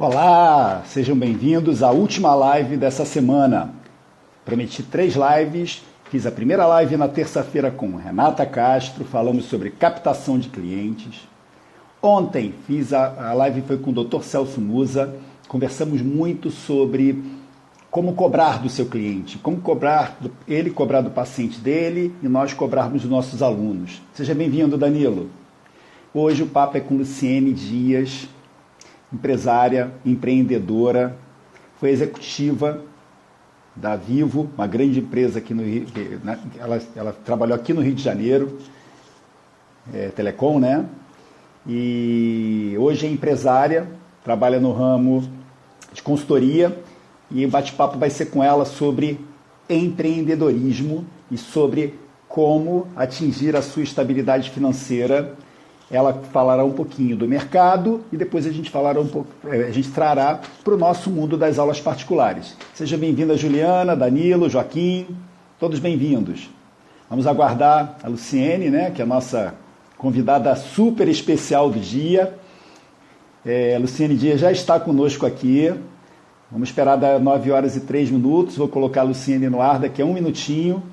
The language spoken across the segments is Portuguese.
Olá, sejam bem-vindos à última live dessa semana. Prometi 3 lives, fiz a primeira live na terça-feira com Renata Castro, falamos sobre captação de clientes. Ontem fiz a live foi com o Dr. Celso Musa, conversamos muito sobre como cobrar do seu cliente, como cobrar, ele cobrar do paciente dele e nós cobrarmos dos nossos alunos. Seja bem-vindo, Danilo. Hoje o papo é com Luciene Dias, empresária, empreendedora, foi executiva da Vivo, uma grande empresa aqui no Rio, ela trabalhou aqui no Rio de Janeiro, Telecom, né? E hoje é empresária, trabalha no ramo de consultoria e o bate-papo vai ser com ela sobre empreendedorismo e sobre como atingir a sua estabilidade financeira. Ela falará um pouquinho do mercado e depois a gente trará para o nosso mundo das aulas particulares. Seja bem-vinda, Juliana, Danilo, Joaquim, todos bem-vindos. Vamos aguardar a Luciene, né, que é a nossa convidada super especial do dia. A Luciene Dias já está conosco aqui. Vamos esperar das 9h03. Vou colocar a Luciene no ar daqui a 1 minutinho.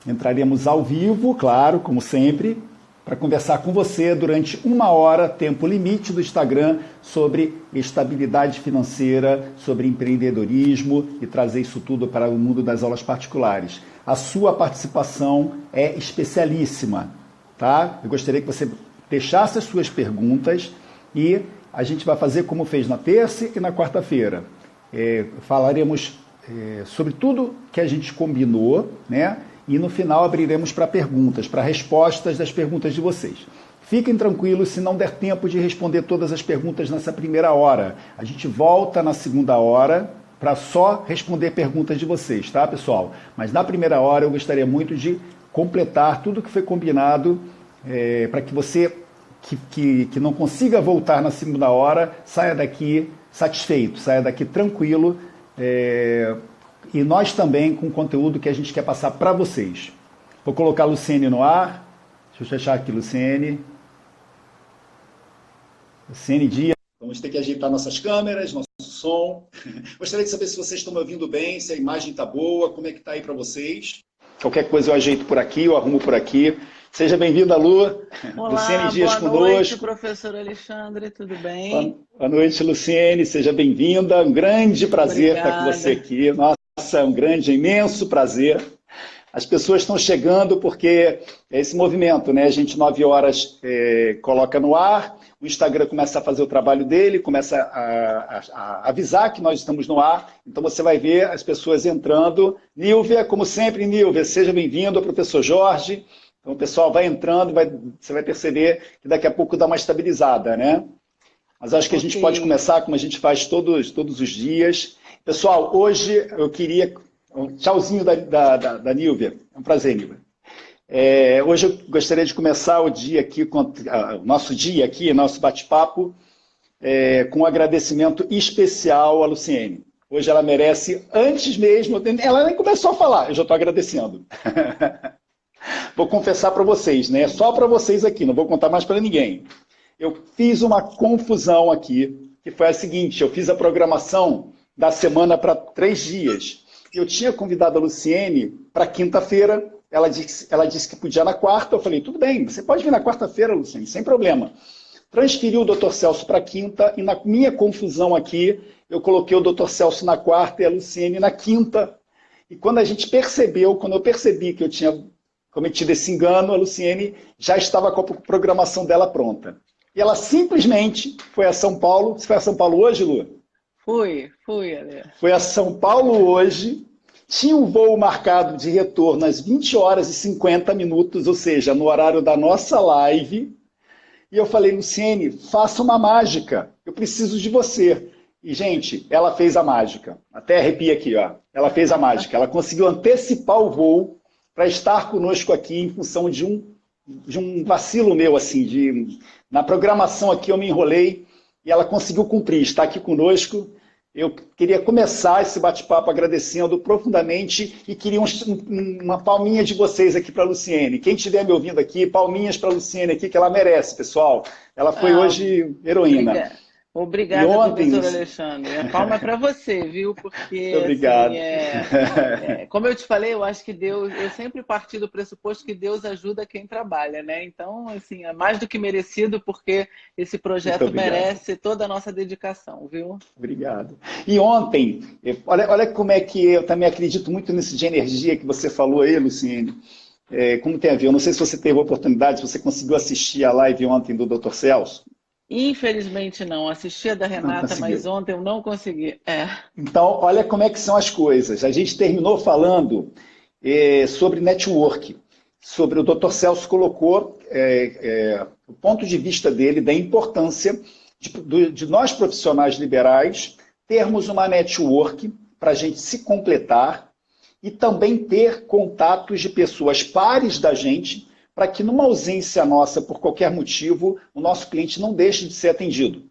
Entraremos ao vivo, claro, como sempre, para conversar com você durante 1 hora, tempo limite do Instagram, sobre estabilidade financeira, sobre empreendedorismo e trazer isso tudo para o mundo das aulas particulares. A sua participação é especialíssima, tá? Eu gostaria que você deixasse as suas perguntas e a gente vai fazer como fez na terça e na quarta-feira. Falaremos sobre tudo que a gente combinou, né? E no final abriremos para perguntas, para respostas das perguntas de vocês. Fiquem tranquilos se não der tempo de responder todas as perguntas nessa primeira hora. A gente volta na segunda hora para só responder perguntas de vocês, tá, pessoal? Mas na primeira hora eu gostaria muito de completar tudo que foi combinado para que você que não consiga voltar na segunda hora saia daqui satisfeito, saia daqui tranquilo, e nós também com o conteúdo que a gente quer passar para vocês. Vou colocar a Luciene no ar. Deixa eu fechar aqui, Luciene. Luciene Dias. Vamos ter que ajeitar nossas câmeras, nosso som. Gostaria de saber se vocês estão me ouvindo bem, se a imagem está boa, como é que está aí para vocês. Qualquer coisa eu ajeito por aqui, eu arrumo por aqui. Seja bem-vinda, Lu. Olá, Luciene Dias boa conosco. noite, professor Alexandre, tudo bem? Boa noite, Luciene, seja bem-vinda. Um grande prazer estar com você aqui. Nossa, é um grande, imenso prazer. As pessoas estão chegando porque é esse movimento, né? A gente, 9 horas, coloca no ar, o Instagram começa a fazer o trabalho dele, começa a avisar que nós estamos no ar, então você vai ver as pessoas entrando. Nílvia, como sempre, Nílvia, seja bem-vindo, ao professor Jorge. Então o pessoal vai entrando, você vai perceber que daqui a pouco dá uma estabilizada, né? Mas acho que a gente pode começar como a gente faz todos os dias. Pessoal, hoje eu queria... Tchauzinho da Nílvia. É um prazer, Nílvia. Hoje eu gostaria de começar o dia aqui, nosso bate-papo, com um agradecimento especial à Luciene. Hoje ela merece, antes mesmo... Ela nem começou a falar, eu já estou agradecendo. Vou confessar para vocês, né? Só para vocês aqui, não vou contar mais para ninguém. Eu fiz uma confusão aqui, que foi a seguinte: eu fiz a programação da semana para 3 dias. Eu tinha convidado a Luciene para quinta-feira, ela disse que podia na quarta, eu falei, tudo bem, você pode vir na quarta-feira, Luciene, sem problema. Transferi o Dr. Celso para quinta, e na minha confusão aqui, eu coloquei o Dr. Celso na quarta e a Luciene na quinta. E quando eu percebi que eu tinha cometido esse engano, a Luciene já estava com a programação dela pronta. E ela simplesmente foi a São Paulo. Você foi a São Paulo hoje, Lu? Fui, Ale. Foi a São Paulo hoje, tinha um voo marcado de retorno às 20h50, ou seja, no horário da nossa live. E eu falei, Luciene, faça uma mágica, eu preciso de você. E, gente, ela fez a mágica. Até arrepia aqui, ó. Ela fez a mágica. Ela conseguiu antecipar o voo para estar conosco aqui em função de um vacilo meu, assim, na programação aqui eu me enrolei e ela conseguiu cumprir, está aqui conosco. Eu queria começar esse bate-papo agradecendo profundamente e queria uma palminha de vocês aqui para a Luciene. Quem estiver me ouvindo aqui, palminhas para a Luciene aqui, que ela merece, pessoal. Ela foi hoje heroína. E Obrigada, ontem, professor Alexandre. A palma é para você, viu? Porque, assim, obrigado. como eu te falei, eu acho que Deus, eu sempre parti do pressuposto que Deus ajuda quem trabalha, né? Então, assim, é mais do que merecido, porque esse Muito projeto obrigado. merece toda a nossa dedicação, viu? Obrigado. E ontem, olha como é que eu também acredito muito nisso de energia que você falou aí, Luciene. Como tem a ver? Eu não sei se você teve a oportunidade, se você conseguiu assistir a live ontem do Dr. Celso. Infelizmente não. Assisti a da Não Renata, mas conseguiu. ontem eu não consegui. É. Então, olha como é que são as coisas. A gente terminou falando sobre network, sobre o Dr. Celso colocou o ponto de vista dele da importância de nós profissionais liberais termos uma network para a gente se completar e também ter contatos de pessoas pares da gente para que numa ausência nossa por qualquer motivo o nosso cliente não deixe de ser atendido.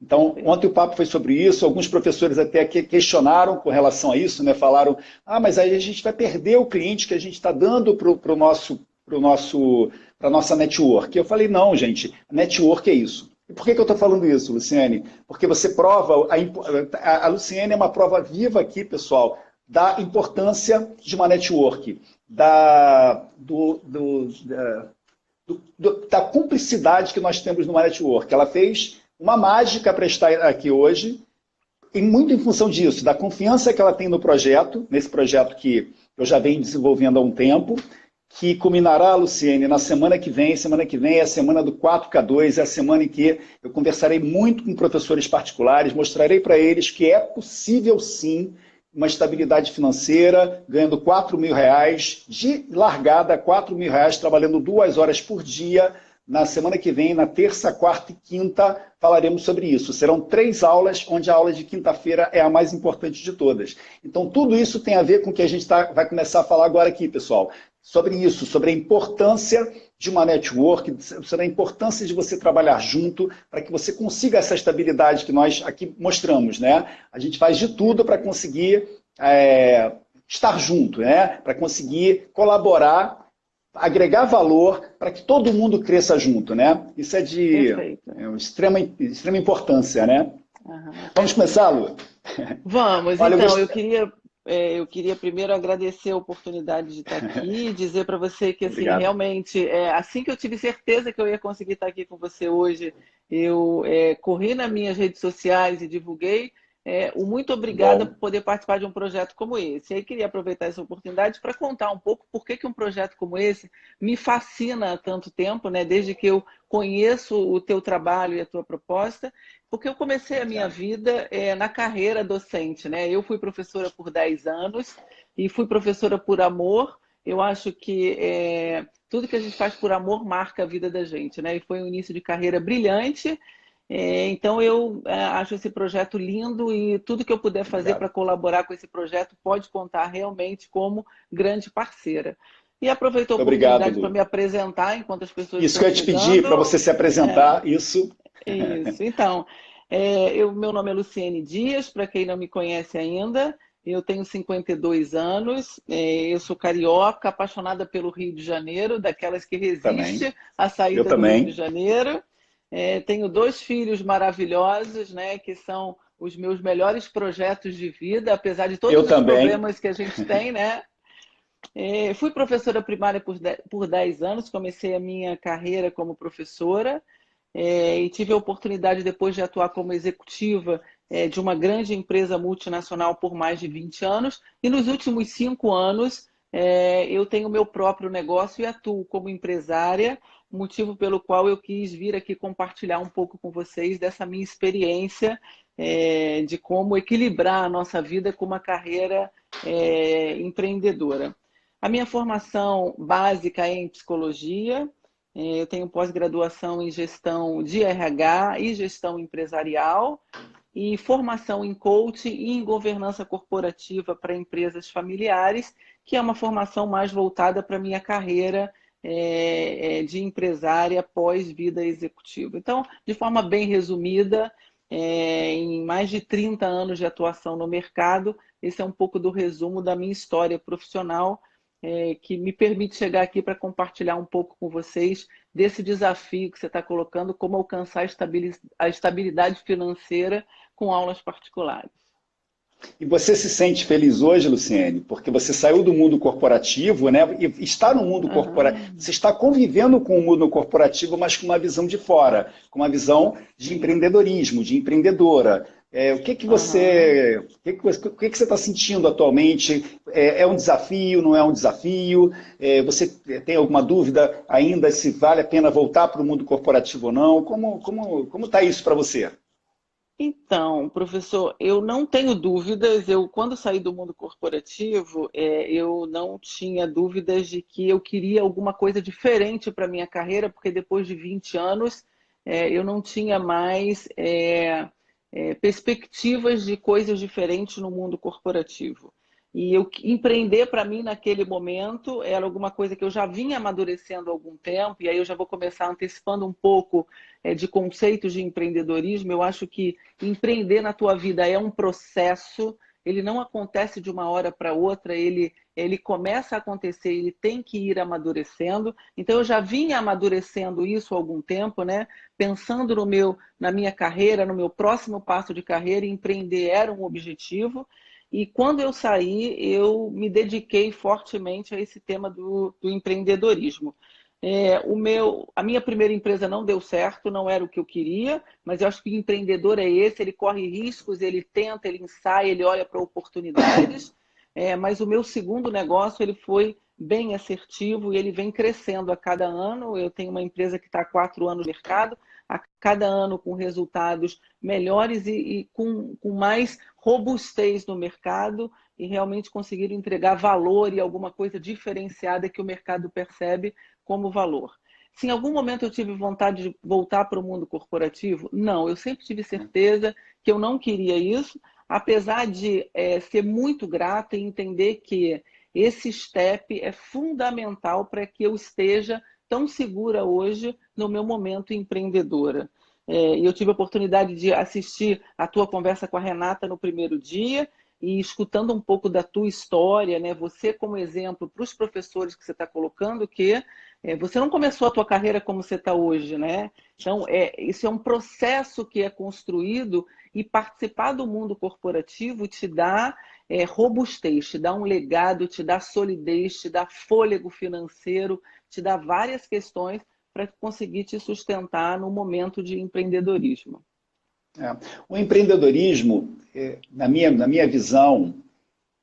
Então, Perfeito. ontem o papo foi sobre isso, alguns professores até questionaram com relação a isso, né? Falaram, mas aí a gente vai perder o cliente que a gente está dando para a nossa network. Eu falei, não, gente, network é isso. E por que eu estou falando isso, Luciane? Porque você prova, a Luciane é uma prova viva aqui, pessoal, da importância de uma network, da cumplicidade que nós temos numa network. Ela fez uma mágica para estar aqui hoje, e muito em função disso, da confiança que ela tem no projeto, nesse projeto que eu já venho desenvolvendo há um tempo, que culminará, Luciene, na semana que vem. Semana que vem é a semana do 4K2, é a semana em que eu conversarei muito com professores particulares, mostrarei para eles que é possível sim uma estabilidade financeira, ganhando R$ 4.000, de largada R$ 4.000, trabalhando 2 horas por dia. Na semana que vem, na terça, quarta e quinta, falaremos sobre isso. Serão 3 aulas, onde a aula de quinta-feira é a mais importante de todas. Então, tudo isso tem a ver com o que a gente vai começar a falar agora aqui, pessoal. Sobre isso, sobre a importância de uma network, sobre a importância de você trabalhar junto para que você consiga essa estabilidade que nós aqui mostramos, né? A gente faz de tudo para conseguir estar junto, né? Para conseguir colaborar, agregar valor para que todo mundo cresça junto, né? Isso é de Perfeito. extrema importância, né? Aham, Vamos perfeito. começar, Lu? Vamos, Olha, então, eu queria primeiro agradecer a oportunidade de estar aqui e dizer para você que, assim, Obrigado. realmente, assim que eu tive certeza que eu ia conseguir estar aqui com você hoje, eu corri nas minhas redes sociais e divulguei. O muito Que obrigada bom. por poder participar de um projeto como esse. E aí queria aproveitar essa oportunidade para contar um pouco por que um projeto como esse me fascina há tanto tempo, né? Desde que eu conheço o teu trabalho e a tua proposta, porque eu comecei a minha Obrigado. vida na carreira docente, né? Eu fui professora por 10 anos e fui professora por amor. Eu acho que tudo que a gente faz por amor marca a vida da gente, né? E foi um início de carreira brilhante. Então eu acho esse projeto lindo e tudo que eu puder fazer Obrigado. para colaborar com esse projeto pode contar realmente como grande parceira. E aproveito a Muito obrigado, oportunidade para me me apresentar enquanto as pessoas Isso que estão eu ia te pedir para chegando. você se É, apresentar, isso. isso. Então, meu nome é Luciene Dias, para quem não me conhece ainda. Eu tenho 52 anos, eu sou carioca, apaixonada pelo Rio de Janeiro, daquelas que Também. resiste à Eu saída do Rio de também. Janeiro. Tenho 2 filhos maravilhosos, né, que são os meus melhores projetos de vida, apesar de Eu todos os também. problemas que a gente tem, né? Fui professora primária por 10 anos, comecei a minha carreira como professora. E tive a oportunidade depois de atuar como executiva de uma grande empresa multinacional por mais de 20 anos. E nos últimos 5 anos eu tenho meu próprio negócio e atuo como empresária, motivo pelo qual eu quis vir aqui compartilhar um pouco com vocês dessa minha experiência de como equilibrar a nossa vida com uma carreira empreendedora. A minha formação básica é em psicologia. Eu tenho pós-graduação em gestão de RH e gestão empresarial e formação em coaching e em governança corporativa para empresas familiares, que é uma formação mais voltada para a minha carreira de empresária pós-vida executiva. Então, de forma bem resumida, em mais de 30 anos de atuação no mercado, esse é um pouco do resumo da minha história profissional, que me permite chegar aqui para compartilhar um pouco com vocês desse desafio que você está colocando, como alcançar a estabilidade financeira com aulas particulares. E você se sente feliz hoje, Luciene, porque você saiu do mundo corporativo, né? E está no mundo corporativo. Você está convivendo com o mundo corporativo, mas com uma visão de fora, com uma visão de empreendedorismo, de empreendedora. O que que você, o que que você está sentindo atualmente? É um desafio? Não é um desafio? Você tem alguma dúvida ainda se vale a pena voltar para o mundo corporativo ou não? Como está isso para você? Então, professor, eu não tenho dúvidas. Eu, quando saí do mundo corporativo, eu não tinha dúvidas de que eu queria alguma coisa diferente para a minha carreira, porque depois de 20 anos, eu não tinha mais perspectivas de coisas diferentes no mundo corporativo. E empreender para mim naquele momento era alguma coisa que eu já vinha amadurecendo há algum tempo, e aí eu já vou começar antecipando um pouco de conceitos de empreendedorismo. Eu acho que empreender na tua vida é um processo, ele não acontece de uma hora para outra, ele começa a acontecer, ele tem que ir amadurecendo. Então eu já vinha amadurecendo isso há algum tempo, né? Pensando na minha carreira, no meu próximo passo de carreira, empreender era um objetivo. E quando eu saí, eu me dediquei fortemente a esse tema do empreendedorismo. A minha primeira empresa não deu certo, não era o que eu queria, mas eu acho que o empreendedor é esse, ele corre riscos, ele tenta, ele ensaia, ele olha para oportunidades. Mas o meu segundo negócio, ele foi bem assertivo e ele vem crescendo a cada ano. Eu tenho uma empresa que está há 4 anos no mercado, a cada ano com resultados melhores e com mais robustez no mercado, e realmente conseguiram entregar valor e alguma coisa diferenciada que o mercado percebe como valor. Se em algum momento eu tive vontade de voltar para o mundo corporativo, não. Eu sempre tive certeza que eu não queria isso, apesar de ser muito grata e entender que esse step é fundamental para que eu esteja tão segura hoje no meu momento empreendedora. E eu tive a oportunidade de assistir a tua conversa com a Renata no primeiro dia, e escutando um pouco da tua história, né? Você como exemplo para os professores que você está colocando, que você não começou a tua carreira como você está hoje, né? Então, isso é um processo que é construído, e participar do mundo corporativo te dá robustez, te dá um legado, te dá solidez, te dá fôlego financeiro, te dá várias questões para conseguir te sustentar no momento de empreendedorismo. O empreendedorismo, na minha visão,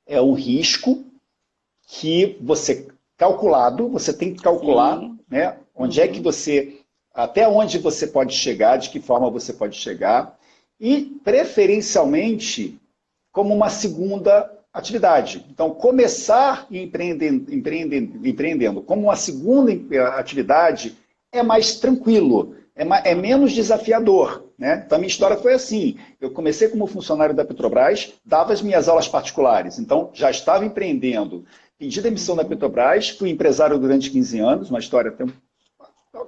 é um risco que você tem que calcular, Sim. né, onde é que até onde você pode chegar, de que forma você pode chegar, e preferencialmente como uma segunda atividade. Então, começar empreendendo como uma segunda atividade é mais tranquilo, é menos desafiador. Né? Então, a minha história foi assim. Eu comecei como funcionário da Petrobras, dava as minhas aulas particulares, então já estava empreendendo. Pedi demissão da Petrobras, fui empresário durante 15 anos, uma história até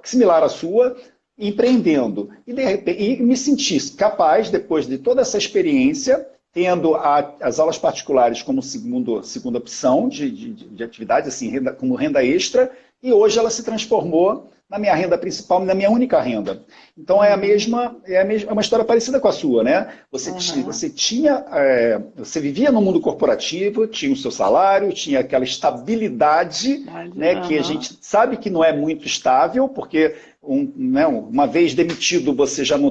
similar à sua, empreendendo. E, de repente, me senti capaz, depois de toda essa experiência, tendo as aulas particulares como segunda opção de atividade, assim, como renda extra, e hoje ela se transformou na minha renda principal, na minha única renda. Então é uma história parecida com a sua, né? Você vivia no mundo corporativo, tinha o seu salário, tinha aquela estabilidade, né, que a gente sabe que não é muito estável, porque uma vez demitido você já não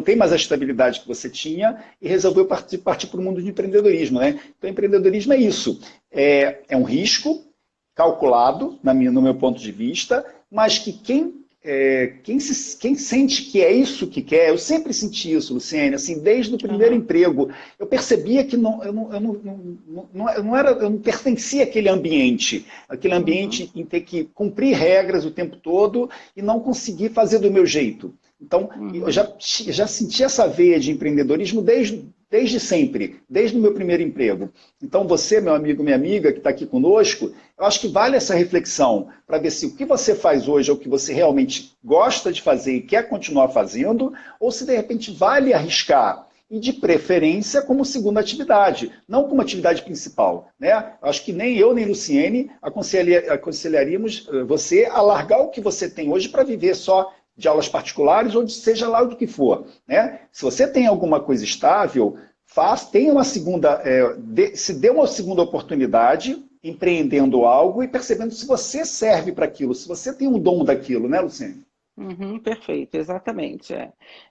tem mais a estabilidade que você tinha, e resolveu partir para o mundo de empreendedorismo, né? Então empreendedorismo é isso, é um risco calculado, no meu ponto de vista, mas que quem sente que é isso que quer, eu sempre senti isso, Luciene, assim, desde o primeiro emprego, eu percebia que eu não pertencia àquele ambiente em ter que cumprir regras o tempo todo e não conseguir fazer do meu jeito. Então, eu já senti essa veia de empreendedorismo desde sempre, desde o meu primeiro emprego. Então você, meu amigo, minha amiga, que está aqui conosco, eu acho que vale essa reflexão para ver se o que você faz hoje é o que você realmente gosta de fazer e quer continuar fazendo, ou se de repente vale arriscar e de preferência como segunda atividade, não como atividade principal, né? Acho que nem eu nem Luciene aconselharíamos você a largar o que você tem hoje para viver só de aulas particulares ou de seja lá do que for, né? Se você tem alguma coisa estável, tenha uma segunda, se dê uma segunda oportunidade empreendendo algo e percebendo se você serve para aquilo, se você tem um dom daquilo, né, Luciene? Uhum, perfeito, exatamente.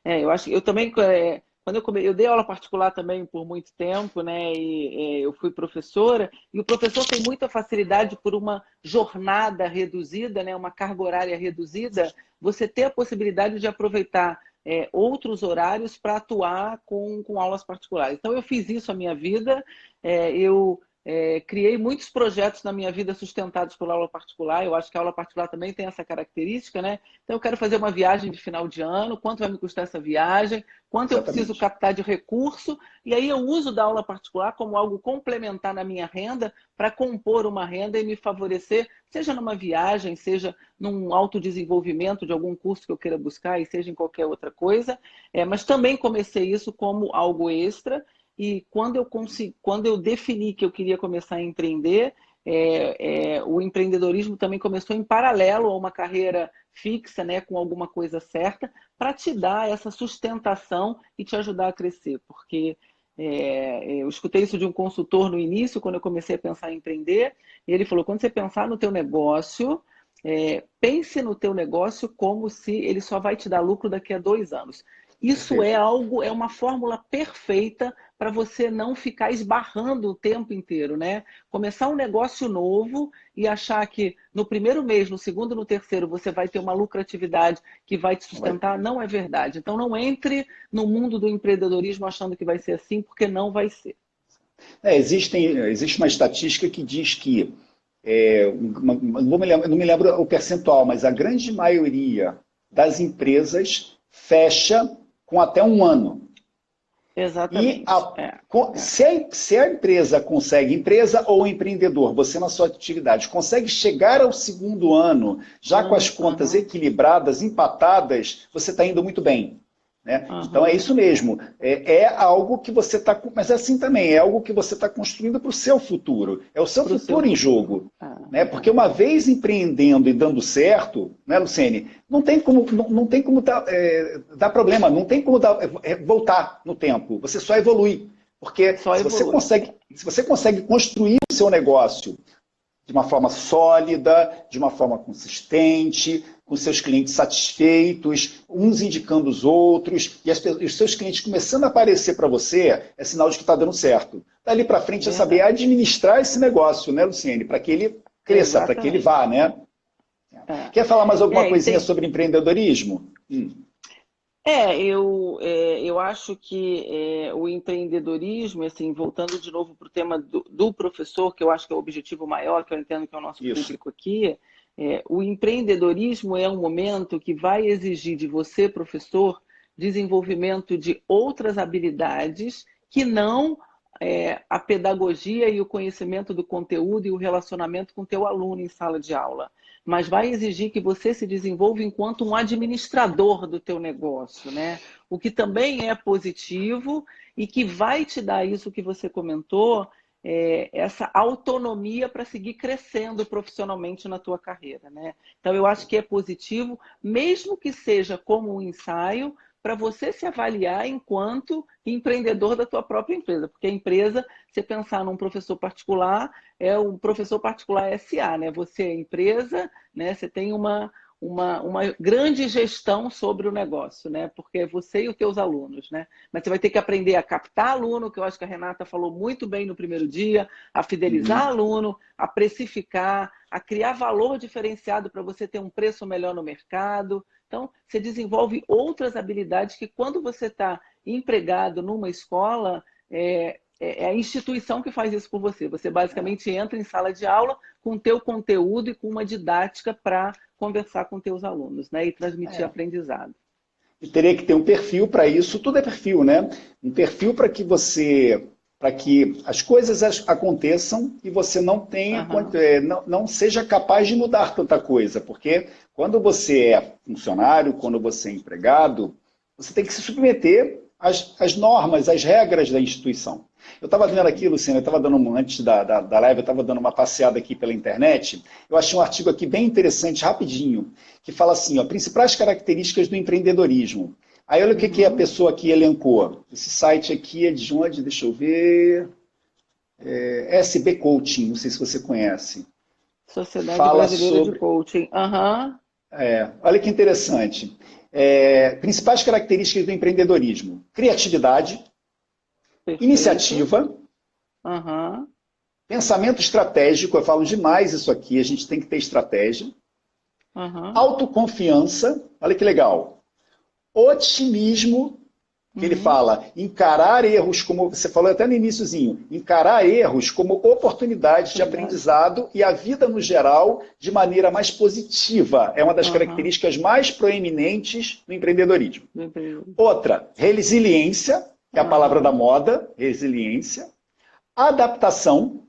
Eu acho que eu também, quando eu dei aula particular também por muito tempo, né? E eu fui professora, e o professor tem muita facilidade por uma jornada reduzida, né? Uma carga horária reduzida, você ter a possibilidade de aproveitar outros horários para atuar com aulas particulares. Então, eu fiz isso a minha vida, eu criei muitos projetos na minha vida sustentados pela aula particular. Eu acho que a aula particular também tem essa característica, né? Então, eu quero fazer uma viagem de final de ano, quanto vai me custar essa viagem, quanto eu preciso Exatamente. captar de recurso, e aí eu uso da aula particular como algo complementar na minha renda para compor uma renda e me favorecer, seja numa viagem, seja num autodesenvolvimento de algum curso que eu queira buscar, e seja em qualquer outra coisa. Mas também comecei isso como algo extra, e quando eu defini que eu queria começar a empreender, o empreendedorismo também começou em paralelo a uma carreira fixa, né, com alguma coisa certa, para te dar essa sustentação e te ajudar a crescer. Porque eu escutei isso de um consultor no início, quando eu comecei a pensar em empreender, e ele falou, quando você pensar no teu negócio, pense no teu negócio como se ele só vai te dar lucro daqui a 2 anos. Isso Perfeito. é uma fórmula perfeita para você não ficar esbarrando o tempo inteiro, né? Começar um negócio novo e achar que no primeiro mês, no segundo, no terceiro, você vai ter uma lucratividade que vai te Não vai sustentar, ter. não é verdade. Então não entre no mundo do empreendedorismo achando que vai ser assim, porque não vai ser. Existe uma estatística que diz que, não me lembro o percentual, mas a grande maioria das empresas fecha com até um ano. E Exatamente. se a empresa consegue, empresa ou empreendedor, você na sua atividade, consegue chegar ao segundo ano já com as contas Uhum, equilibradas, empatadas, você está indo muito bem. Né? Então é uhum, isso mesmo. É algo que você está. Mas é assim também, é algo que você está construindo para o seu futuro. É o seu para o seu futuro em futuro. jogo. Né? Porque uma vez empreendendo e dando certo, né, Luciene, não tem como dar problema, não tem como voltar no tempo. Você só evolui. Porque Só evolui. se você consegue construir o seu negócio de uma forma sólida, de uma forma consistente, com seus clientes satisfeitos, uns indicando os outros, e os seus clientes começando a aparecer para você, é sinal de que está dando certo. Dali para frente é saber Verdade. administrar esse negócio, né, Luciene? Para que ele cresça, para que ele vá, Exatamente. né? É. Quer falar mais alguma E coisinha tem, sobre empreendedorismo? eu acho que o empreendedorismo, assim, voltando de novo para o tema do professor, que eu acho que é o objetivo maior, que eu entendo que é o nosso Isso. público aqui, o empreendedorismo é um momento que vai exigir de você, professor, desenvolvimento de outras habilidades que não a pedagogia e o conhecimento do conteúdo e o relacionamento com o teu aluno em sala de aula, mas vai exigir que você se desenvolva enquanto um administrador do teu negócio, né? O que também é positivo e que vai te dar isso que você comentou, essa autonomia para seguir crescendo profissionalmente na tua carreira, né? Então eu acho que é positivo, mesmo que seja como um ensaio, para você se avaliar enquanto empreendedor da tua própria empresa, porque a empresa, você pensar num professor particular, é um professor particular SA, né? Você é empresa, né? Você tem uma grande gestão sobre o negócio, né? Porque é você e os teus alunos, né? Mas você vai ter que aprender a captar aluno, que eu acho que a Renata falou muito bem no primeiro dia, a fidelizar Uhum. aluno, a precificar, a criar valor diferenciado para você ter um preço melhor no mercado. Então, você desenvolve outras habilidades que quando você está empregado numa escola, é a instituição que faz isso por você. Você basicamente entra em sala de aula com o teu conteúdo e com uma didática para conversar com teus alunos, né? E transmitir É. aprendizado. E teria que ter um perfil para isso, tudo é perfil, né? Um perfil para que as coisas aconteçam e você não tenha, Uhum. não seja capaz de mudar tanta coisa, porque quando você é funcionário, quando você é empregado, você tem que se submeter as normas, as regras da instituição. Eu estava vendo aqui, Luciana, eu estava dando, antes da live, eu estava dando uma passeada aqui pela internet, eu achei um artigo aqui bem interessante, rapidinho, que fala assim, ó, principais características do empreendedorismo. Aí olha o que a pessoa aqui elencou. Esse site aqui é de onde? Deixa eu ver. SB Coaching, não sei se você conhece. Sociedade Fala Brasileira de sobre... Coaching. Aham. olha que interessante. Principais características do empreendedorismo. Criatividade, Perfeito. iniciativa, Aham. pensamento estratégico, eu falo demais isso aqui, a gente tem que ter estratégia. Aham. Autoconfiança, olha que legal. Otimismo, que ele fala, encarar erros, como você falou até no iniciozinho, encarar erros como oportunidades de aprendizado e a vida no geral de maneira mais positiva. É uma das características mais proeminentes do empreendedorismo. Outra, resiliência, que é a palavra da moda, resiliência. Adaptação.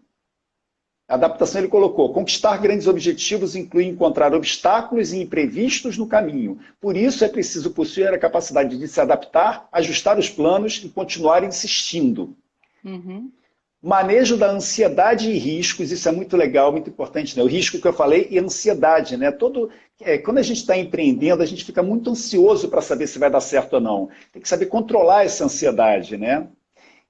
Adaptação ele colocou, conquistar grandes objetivos inclui encontrar obstáculos e imprevistos no caminho. Por isso é preciso possuir a capacidade de se adaptar, ajustar os planos e continuar insistindo. Manejo da ansiedade e riscos, isso é muito legal, muito importante, né? O risco que eu falei e a ansiedade, né? Quando a gente está empreendendo, a gente fica muito ansioso para saber se vai dar certo ou não. Tem que saber controlar essa ansiedade, né?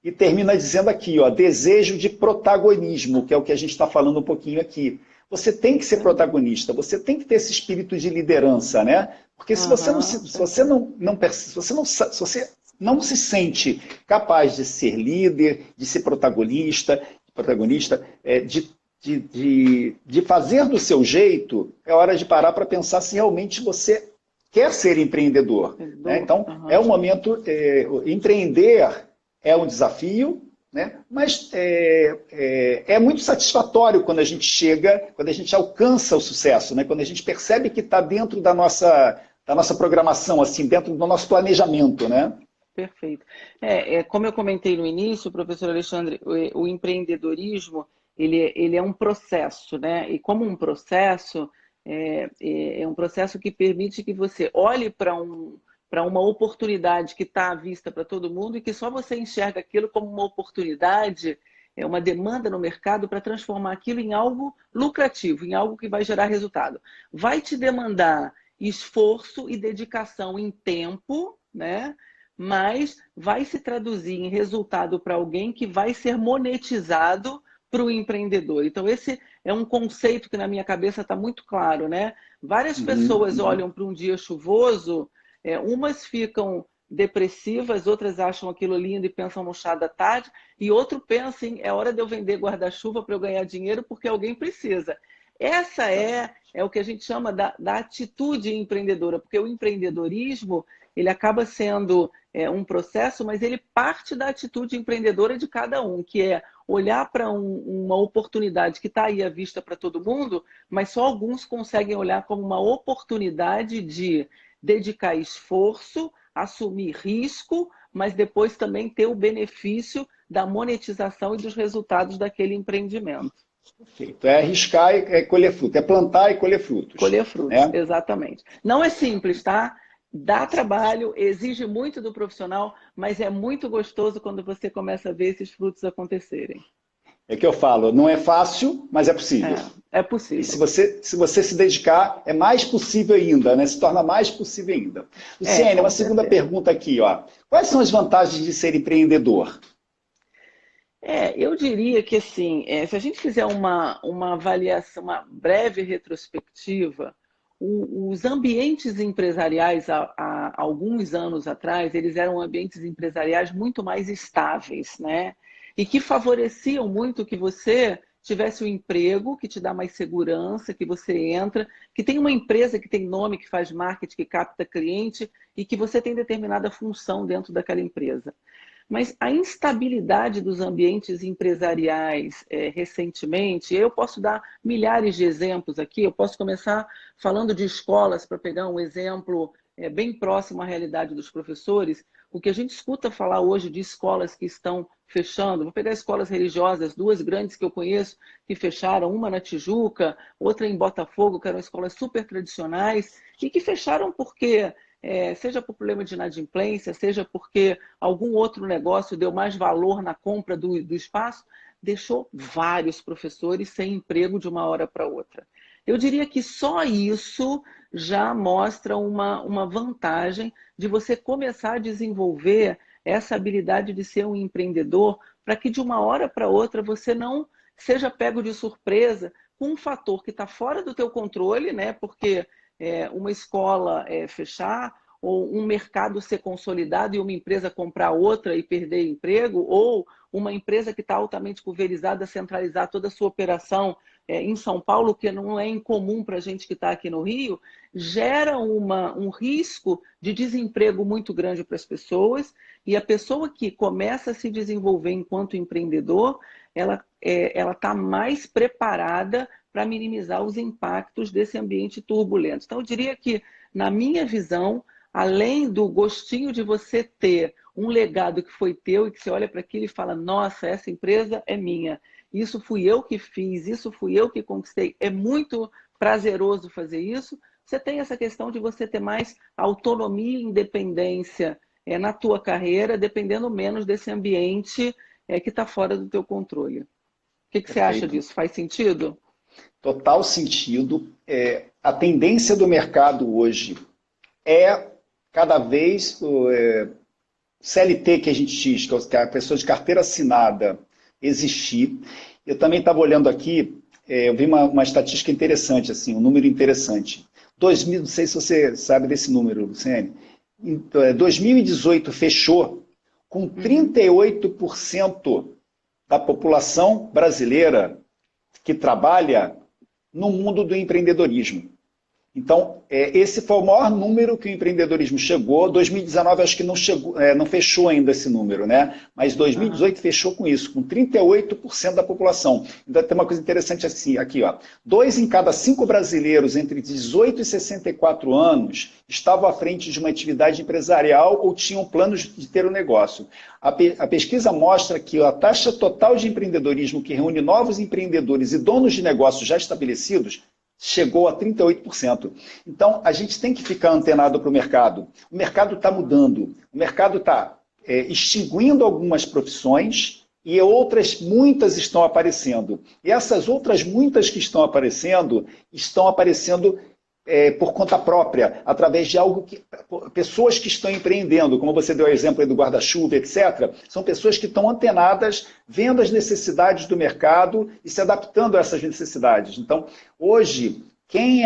E termina dizendo aqui, ó, desejo de protagonismo, que é o que a gente está falando um pouquinho aqui. Você tem que ser protagonista, você tem que ter esse espírito de liderança, né? Porque se você não se sente capaz de ser líder, de ser protagonista, de fazer do seu jeito, é hora de parar para pensar se realmente você quer ser empreendedor. Né? Então, é o momento, empreender é um desafio, né? Mas é muito satisfatório quando a gente chega, quando a gente alcança o sucesso, né? Quando a gente percebe que está dentro da nossa programação, assim, dentro do nosso planejamento, né? Perfeito. Como eu comentei no início, professor Alexandre, o empreendedorismo ele é um processo, né? E como um processo, é um processo que permite que você olhe para uma oportunidade que está à vista para todo mundo e que só você enxerga aquilo como uma oportunidade, uma demanda no mercado para transformar aquilo em algo lucrativo, em algo que vai gerar resultado. Vai te demandar esforço e dedicação em tempo, né? Mas vai se traduzir em resultado para alguém que vai ser monetizado para o empreendedor. Então, esse é um conceito que na minha cabeça está muito claro, né? Várias pessoas olham para um dia chuvoso, umas ficam depressivas, outras acham aquilo lindo e pensam no chá da tarde, e outro pensa em, é hora de eu vender guarda-chuva para eu ganhar dinheiro porque alguém precisa. Essa é o que a gente chama da atitude empreendedora, porque o empreendedorismo ele acaba sendo um processo, mas ele parte da atitude empreendedora de cada um, que é olhar para uma oportunidade que está aí à vista para todo mundo, mas só alguns conseguem olhar como uma oportunidade de dedicar esforço, assumir risco, mas depois também ter o benefício da monetização e dos resultados daquele empreendimento. Perfeito. É arriscar e colher frutos, é plantar e colher frutos. Colher frutos, né? Exatamente. Não é simples, tá? Dá trabalho, exige muito do profissional, mas é muito gostoso quando você começa a ver esses frutos acontecerem. É que eu falo, não é fácil, mas é possível. É possível. E se você se dedicar, é mais possível ainda, né? Se torna mais possível ainda. Luciene, uma segunda pergunta aqui, ó. Quais são as vantagens de ser empreendedor? Eu diria que assim, se a gente fizer uma avaliação, uma breve retrospectiva, os ambientes empresariais há alguns anos atrás, eles eram ambientes empresariais muito mais estáveis, né? E que favoreciam muito que você tivesse um emprego que te dá mais segurança, que você entra, que tem uma empresa que tem nome, que faz marketing, que capta cliente e que você tem determinada função dentro daquela empresa. Mas a instabilidade dos ambientes empresariais recentemente, eu posso dar milhares de exemplos aqui, eu posso começar falando de escolas, para pegar um exemplo bem próximo à realidade dos professores, o que a gente escuta falar hoje de escolas que estão fechando, vou pegar escolas religiosas, duas grandes que eu conheço que fecharam, uma na Tijuca, outra em Botafogo, que eram escolas super tradicionais, e que fecharam porque seja por problema de inadimplência, seja porque algum outro negócio deu mais valor na compra do espaço, deixou vários professores sem emprego de uma hora para outra. Eu diria que só isso já mostra uma vantagem de você começar a desenvolver essa habilidade de ser um empreendedor, para que de uma hora para outra você não seja pego de surpresa com um fator que está fora do teu controle, né? Porque uma escola fechar, ou um mercado ser consolidado e uma empresa comprar outra e perder emprego, ou uma empresa que está altamente pulverizada centralizar toda a sua operação em São Paulo, que não é incomum para a gente que está aqui no Rio, gera um risco de desemprego muito grande para as pessoas, e a pessoa que começa a se desenvolver enquanto empreendedor, ela está mais preparada para minimizar os impactos desse ambiente turbulento. Então, eu diria que, na minha visão, além do gostinho de você ter um legado que foi teu e que você olha para aquilo e fala, nossa, essa empresa é minha, isso fui eu que fiz, isso fui eu que conquistei, é muito prazeroso fazer isso, você tem essa questão de você ter mais autonomia e independência na tua carreira, dependendo menos desse ambiente que está fora do teu controle. O que você acha disso? Faz sentido? Total sentido. A tendência do mercado hoje é cada vez CLT, que a gente diz, que é a pessoa de carteira assinada, existir. Eu também estava olhando aqui, eu vi uma estatística interessante, assim, um número interessante. 2000, não sei se você sabe desse número, Luciane. 2018 fechou com 38% da população brasileira que trabalha no mundo do empreendedorismo. Então, esse foi o maior número que o empreendedorismo chegou. 2019 acho que não chegou, não fechou ainda esse número, né? Mas 2018 fechou com isso, com 38% da população. Então tem uma coisa interessante assim, aqui, ó. 2 em cada 5 brasileiros entre 18 e 64 anos estavam à frente de uma atividade empresarial ou tinham planos de ter um negócio. A pesquisa mostra que a taxa total de empreendedorismo que reúne novos empreendedores e donos de negócios já estabelecidos chegou a 38%. Então, a gente tem que ficar antenado para o mercado. O mercado está mudando. O mercado está extinguindo algumas profissões e outras, muitas estão aparecendo. E essas outras muitas que estão aparecendo por conta própria, através de algo que pessoas que estão empreendendo, como você deu o exemplo aí do guarda-chuva, etc., são pessoas que estão antenadas, vendo as necessidades do mercado e se adaptando a essas necessidades. Então, hoje, quem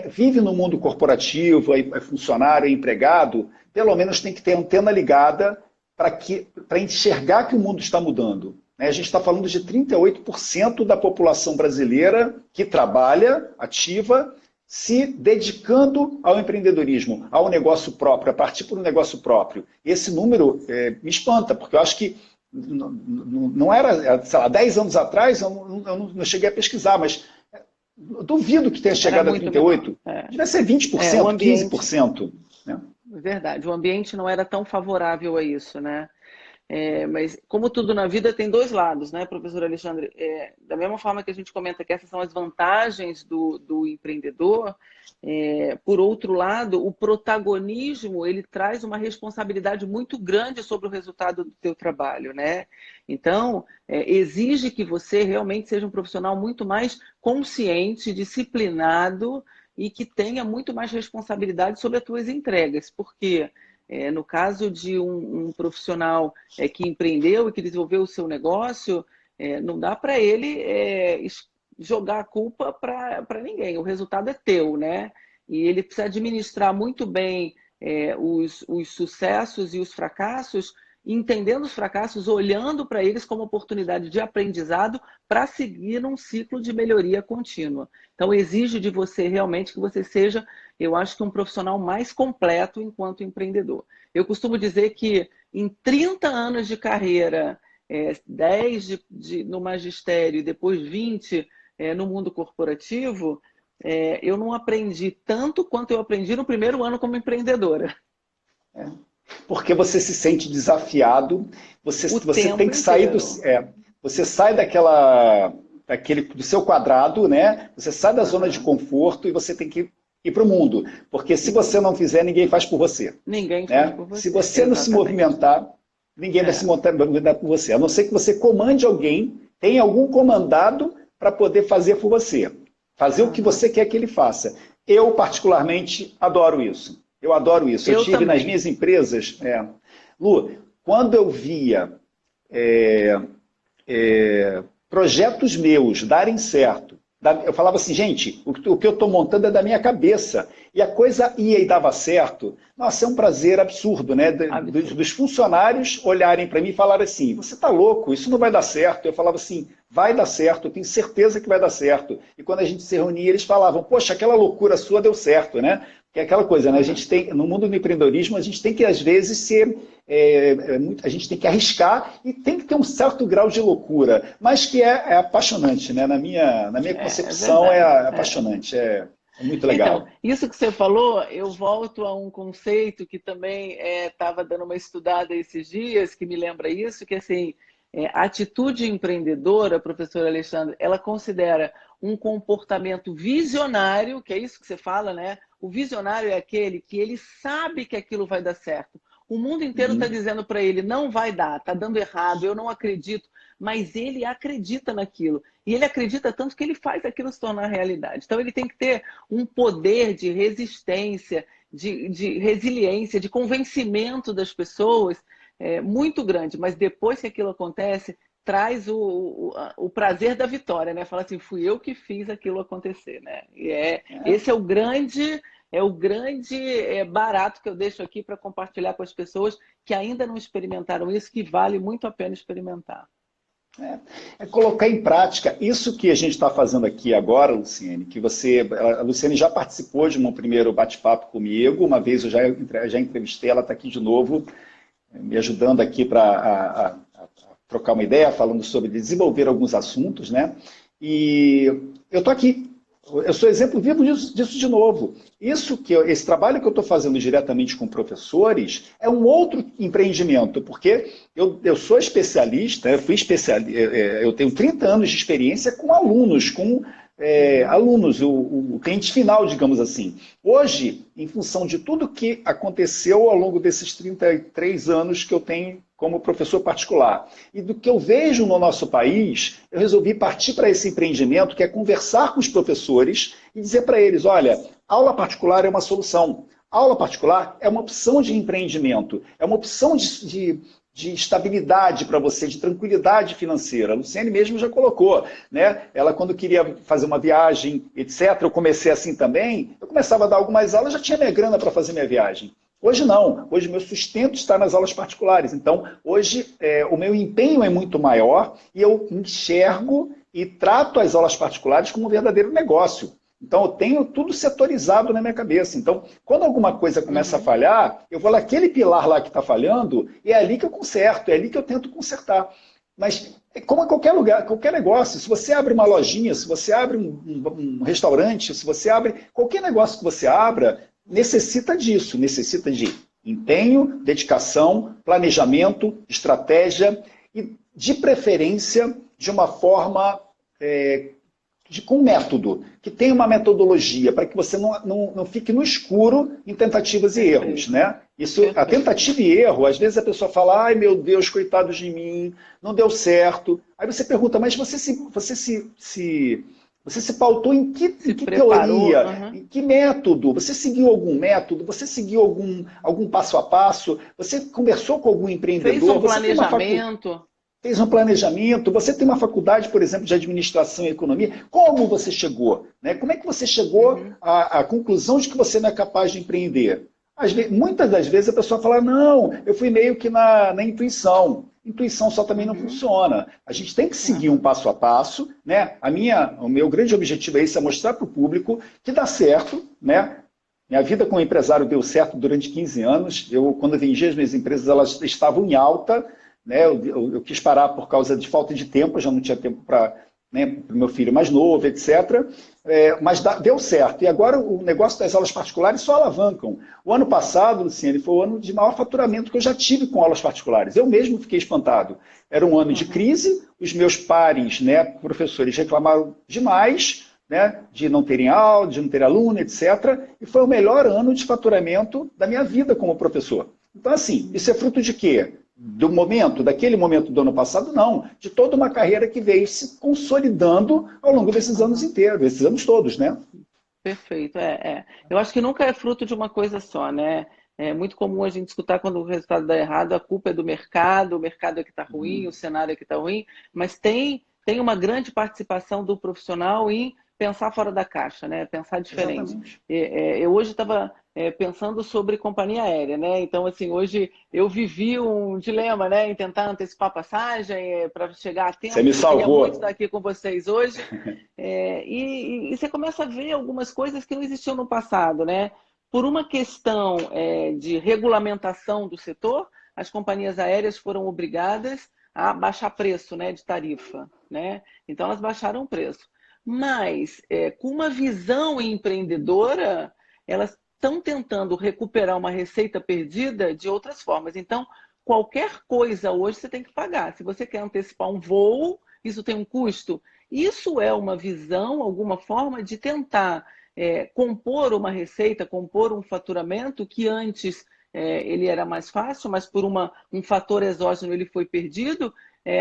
vive no mundo corporativo, é funcionário, é empregado, pelo menos tem que ter a antena ligada para enxergar que o mundo está mudando. A gente está falando de 38% da população brasileira que trabalha, ativa, se dedicando ao empreendedorismo, ao negócio próprio, a partir para um negócio próprio. Esse número me espanta, porque eu acho que não era, sei lá, 10 anos atrás, eu não cheguei a pesquisar, mas eu duvido que tenha chegado a 38%. Devia ser 20%, 15%. Né? Verdade, o ambiente não era tão favorável a isso, né? Mas, como tudo na vida, tem dois lados, né, professor Alexandre? Da mesma forma que a gente comenta que essas são as vantagens do empreendedor, por outro lado, o protagonismo, ele traz uma responsabilidade muito grande sobre o resultado do teu trabalho, né? Então, exige que você realmente seja um profissional muito mais consciente, disciplinado e que tenha muito mais responsabilidade sobre as tuas entregas, porque... no caso de um profissional que empreendeu e que desenvolveu o seu negócio, não dá para ele jogar a culpa para ninguém. O resultado é teu, né? E ele precisa administrar muito bem os sucessos e os fracassos, entendendo os fracassos, olhando para eles como oportunidade de aprendizado para seguir num ciclo de melhoria contínua. Então, exige de você realmente que você seja, eu acho que um profissional mais completo enquanto empreendedor. Eu costumo dizer que em 30 anos de carreira, 10 no magistério e depois 20 no mundo corporativo, eu não aprendi tanto quanto eu aprendi no primeiro ano como empreendedora. Porque você se sente desafiado, você tem que sair você sai do seu quadrado, né? Você sai da zona de conforto e você tem que e para o mundo. Porque se você não fizer, ninguém faz por você. Ninguém né? faz por você. Se você não se movimentar, ninguém vai se movimentar por você. A não ser que você comande alguém, tenha algum comandado para poder fazer por você. Fazer o que você quer que ele faça. Eu, particularmente, adoro isso. Eu adoro isso. Eu tive também. nas minhas empresas... Lu, quando eu via projetos meus darem certo, eu falava assim, gente, o que eu estou montando é da minha cabeça. E a coisa ia e dava certo. Nossa, é um prazer absurdo, né? Dos funcionários olharem para mim e falarem assim, você está louco, isso não vai dar certo. Eu falava assim, vai dar certo, eu tenho certeza que vai dar certo. E quando a gente se reunia, eles falavam, poxa, aquela loucura sua deu certo, né? Que é aquela coisa, né? A gente tem, no mundo do empreendedorismo, a gente tem que, às vezes, ser... a gente tem que arriscar e tem que ter um certo grau de loucura, mas que é apaixonante, né? Na minha concepção, é apaixonante, é muito legal. Então, isso que você falou, eu volto a um conceito que também estava dando uma estudada esses dias, que me lembra isso, que assim, a atitude empreendedora, professor Alexandre, ela considera um comportamento visionário, que é isso que você fala, né? O visionário é aquele que ele sabe que aquilo vai dar certo. O mundo inteiro está dizendo para ele, não vai dar, está dando errado, eu não acredito. Mas ele acredita naquilo. E ele acredita tanto que ele faz aquilo se tornar realidade. Então ele tem que ter um poder de resistência, de resiliência, de convencimento das pessoas muito grande. Mas depois que aquilo acontece, traz o prazer da vitória, né? Fala assim, fui eu que fiz aquilo acontecer, né? E esse é o grande barato que eu deixo aqui para compartilhar com as pessoas que ainda não experimentaram isso, que vale muito a pena experimentar. É colocar em prática isso que a gente está fazendo aqui agora, Luciene, que a Luciene já participou de um primeiro bate-papo comigo, uma vez eu já entrevistei, ela está aqui de novo, me ajudando aqui para trocar uma ideia, falando sobre desenvolver alguns assuntos, né? E eu estou aqui. Eu sou exemplo vivo disso de novo. Esse trabalho que eu estou fazendo diretamente com professores é um outro empreendimento, porque eu sou especialista, eu tenho 30 anos de experiência com alunos, o cliente final, digamos assim. Hoje, em função de tudo que aconteceu ao longo desses 33 anos que eu tenho como professor particular, e do que eu vejo no nosso país, eu resolvi partir para esse empreendimento, que é conversar com os professores e dizer para eles, olha, aula particular é uma solução, aula particular é uma opção de empreendimento, é uma opção de estabilidade para você, de tranquilidade financeira. A Luciene mesmo já colocou, né? Ela, quando queria fazer uma viagem, etc., eu comecei assim também, eu começava a dar algumas aulas, já tinha minha grana para fazer minha viagem. Hoje não, hoje meu sustento está nas aulas particulares, então hoje o meu empenho é muito maior e eu enxergo e trato as aulas particulares como um verdadeiro negócio. Então eu tenho tudo setorizado na minha cabeça. Então, quando alguma coisa começa a falhar, eu vou naquele pilar lá que está falhando e é ali que eu conserto, é ali que eu tento consertar. Mas, como em qualquer lugar, qualquer negócio, se você abre uma lojinha, se você abre um restaurante, se você abre qualquer negócio que você abra, necessita disso, necessita de empenho, dedicação, planejamento, estratégia e, de preferência, de uma forma com método, que tenha uma metodologia, para que você não fique no escuro em tentativas e erros, né? A tentativa e erro, às vezes a pessoa fala, ai meu Deus, coitado de mim, não deu certo. Aí você pergunta, mas você se pautou em que teoria, em que método? Você seguiu algum método? Você seguiu algum passo a passo? Você conversou com algum empreendedor? Fez um planejamento? Fez um planejamento? Você tem uma faculdade, por exemplo, de administração e economia? Como você chegou? Né? Como é que você chegou à conclusão de que você não é capaz de empreender? Muitas das vezes a pessoa fala, não, eu fui meio que na intuição. Intuição só também não funciona. A gente tem que seguir um passo a passo, né? O meu grande objetivo é mostrar para o público que dá certo, né? Minha vida como empresário deu certo durante 15 anos. Quando eu vendi as minhas empresas, elas estavam em alta, né? Eu quis parar por causa de falta de tempo, eu já não tinha tempo para o meu filho mais novo, etc. Mas deu certo. E agora o negócio das aulas particulares só alavancam. O ano passado, Luciene, foi o ano de maior faturamento que eu já tive com aulas particulares. Eu mesmo fiquei espantado. Era um ano de crise, os meus pares, né, professores, reclamaram demais, né, de não terem aula, de não ter aluno, etc. E foi o melhor ano de faturamento da minha vida como professor. Então, assim, isso é fruto de quê? Daquele momento do ano passado, não. De toda uma carreira que veio se consolidando ao longo desses anos inteiros, esses anos todos, né? Perfeito, Eu acho que nunca é fruto de uma coisa só, né? É muito comum a gente escutar quando o resultado dá errado, a culpa é do mercado, o mercado é que está ruim, o cenário é que está ruim, mas tem uma grande participação do profissional em pensar fora da caixa, né? Pensar diferente. Exatamente. Eu hoje estava pensando sobre companhia aérea, né? Então, assim, hoje eu vivi um dilema, né? Em tentar antecipar a passagem para chegar a Você tempo. me Eu queria muito salvou. estar aqui com vocês hoje. E você começa a ver algumas coisas que não existiam no passado, né? Por uma questão de regulamentação do setor, as companhias aéreas foram obrigadas a baixar preço, né, de tarifa, né? Então elas baixaram o preço. Mas com uma visão empreendedora, elas estão tentando recuperar uma receita perdida de outras formas. Então, qualquer coisa hoje você tem que pagar. Se você quer antecipar um voo, isso tem um custo. Isso é uma visão, alguma forma de tentar compor uma receita, compor um faturamento que antes ele era mais fácil, mas por um fator exógeno ele foi perdido,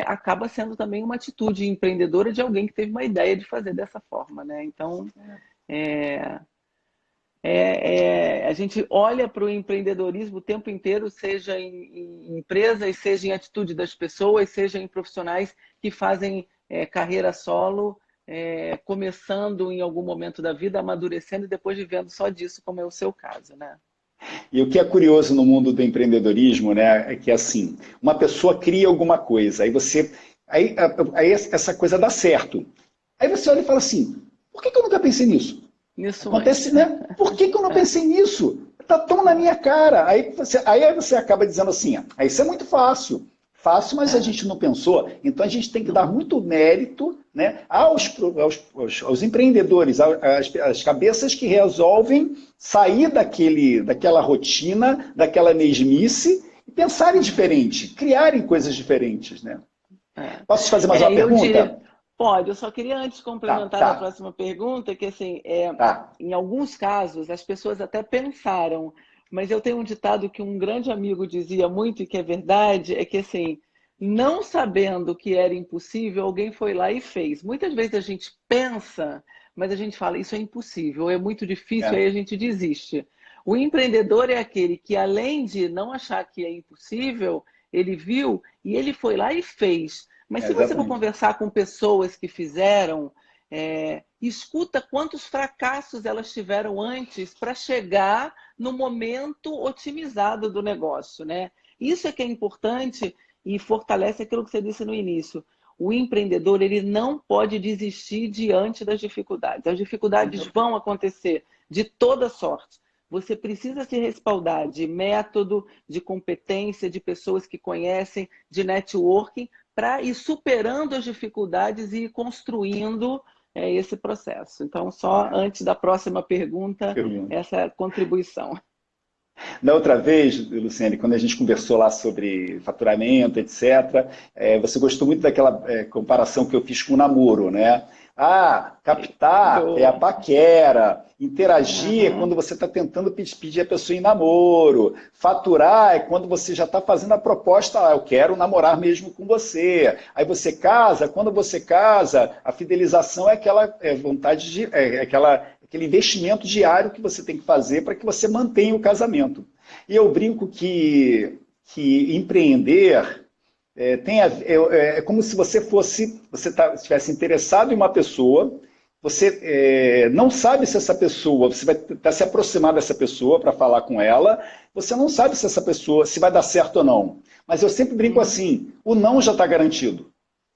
acaba sendo também uma atitude empreendedora de alguém que teve uma ideia de fazer dessa forma, né? Então, a gente olha para o empreendedorismo o tempo inteiro, seja em empresas, seja em atitude das pessoas, seja em profissionais que fazem carreira solo, começando em algum momento da vida, amadurecendo e depois vivendo só disso, como é o seu caso, né? E o que é curioso no mundo do empreendedorismo, né, é que assim, uma pessoa cria alguma coisa, aí essa coisa dá certo. Aí você olha e fala assim, por que eu nunca pensei nisso? Nisso Acontece, antes. né? Por que eu não pensei nisso? Está tão na minha cara. Aí você acaba dizendo assim, isso é muito fácil. Fácil, mas a gente não pensou. Então a gente tem que dar muito mérito, né, aos empreendedores, às cabeças que resolvem sair daquela rotina, daquela mesmice e pensarem diferente, criarem coisas diferentes. Né? Posso te fazer mais uma Eu diria, pergunta? pode, eu só queria antes Tá, complementar na tá, próxima pergunta, que assim, tá. em alguns casos as pessoas até pensaram, mas eu tenho um ditado que um grande amigo dizia muito e que é verdade, é que assim, não sabendo que era impossível, alguém foi lá e fez. Muitas vezes a gente pensa, mas a gente fala, isso é impossível, é muito difícil, É, aí a gente desiste. O empreendedor é aquele que, além de não achar que é impossível, ele viu e ele foi lá e fez. Mas se você for exatamente. conversar com pessoas que fizeram, escuta quantos fracassos elas tiveram antes para chegar no momento otimizado do negócio, né? Isso é que é importante e fortalece aquilo que você disse no início. O empreendedor ele não pode desistir diante das dificuldades. As dificuldades vão acontecer de toda sorte. Você precisa se respaldar de método, de competência, de pessoas que conhecem, de networking, para ir superando as dificuldades e ir construindo esse processo. Então, só antes da próxima pergunta, Pergunta. essa contribuição. Da outra vez, Luciane, quando a gente conversou lá sobre faturamento, etc., você gostou muito daquela comparação que eu fiz com o namoro, né? Ah, captar é a Boa. paquera, interagir é Uhum. quando você está tentando pedir a pessoa em namoro, faturar é quando você já está fazendo a proposta, eu quero namorar mesmo com você. Aí você casa, quando você casa, a fidelização é aquela vontade aquele investimento diário que você tem que fazer para que você mantenha o casamento. E eu brinco que empreender é como se você estivesse interessado em uma pessoa, você não sabe se essa pessoa, você vai tentar se aproximar dessa pessoa para falar com ela, você não sabe se essa pessoa, se vai dar certo ou não. Mas eu sempre brinco Uhum. assim, o não já está garantido.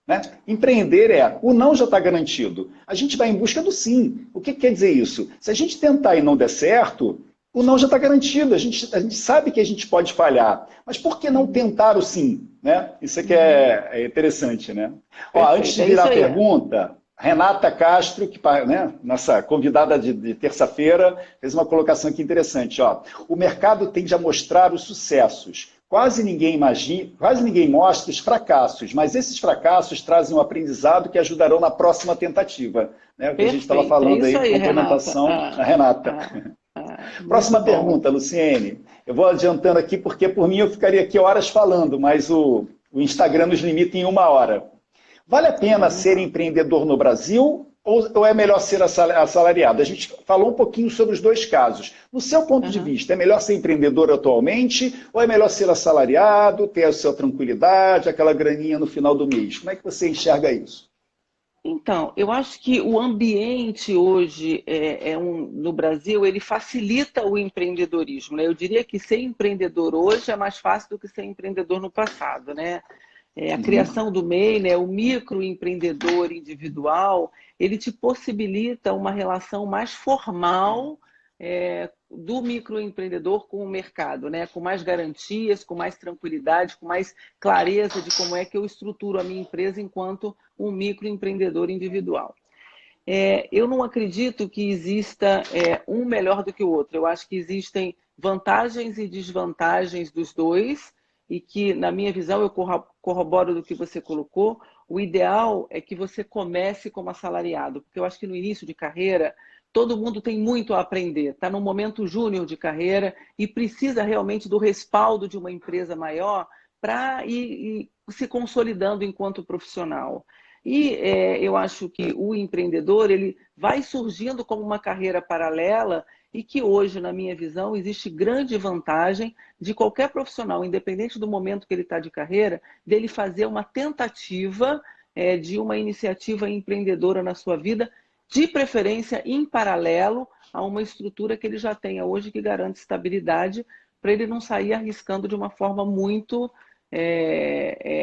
Né? Empreender o não já está garantido. A gente vai em busca do sim. O que quer dizer isso? Se a gente tentar e não der certo, o não já está garantido. A gente sabe que a gente pode falhar. Mas por que não tentar o sim? Né? Isso é que é interessante. Né? Ó, antes Perfeito, de é virar isso a aí. pergunta, Renata Castro, né, nossa convidada de terça-feira, fez uma colocação aqui interessante. Ó. O mercado tende a mostrar os sucessos, quase ninguém imagina, quase ninguém mostra os fracassos, mas esses fracassos trazem um aprendizado que ajudarão na próxima tentativa. Né? O que a gente estava Perfeito. É falando isso aí, aí, Renata. complementação da Renata. Muito Próxima bom. pergunta, Luciene. Eu vou adiantando aqui, porque por mim eu ficaria aqui horas falando, mas o Instagram nos limita em 1 hora. Vale a pena Vamos ser lá. empreendedor no Brasil ou é melhor ser assalariado? A gente falou um pouquinho sobre os dois casos. No seu ponto de Aham. vista, é melhor ser empreendedor atualmente ou é melhor ser assalariado, ter a sua tranquilidade, aquela graninha no final do mês? Como é que você enxerga isso? Então, eu acho que o ambiente hoje no Brasil, ele facilita o empreendedorismo, né? Eu diria que ser empreendedor hoje é mais fácil do que ser empreendedor no passado, né? A Uhum. criação do MEI, né, o microempreendedor individual, ele te possibilita uma relação mais formal do microempreendedor com o mercado, né, com mais garantias, com mais tranquilidade, com mais clareza de como é que eu estruturo a minha empresa enquanto um microempreendedor individual. Eu não acredito que exista um melhor do que o outro. Eu acho que existem vantagens e desvantagens dos dois e que, na minha visão, eu corroboro do que você colocou, o ideal é que você comece como assalariado, porque eu acho que no início de carreira todo mundo tem muito a aprender, está no momento júnior de carreira e precisa realmente do respaldo de uma empresa maior para ir se consolidando enquanto profissional. E eu acho que o empreendedor ele vai surgindo como uma carreira paralela e que hoje, na minha visão, existe grande vantagem de qualquer profissional, independente do momento que ele está de carreira, dele fazer uma tentativa de uma iniciativa empreendedora na sua vida, de preferência em paralelo a uma estrutura que ele já tenha hoje que garante estabilidade para ele não sair arriscando de uma forma muito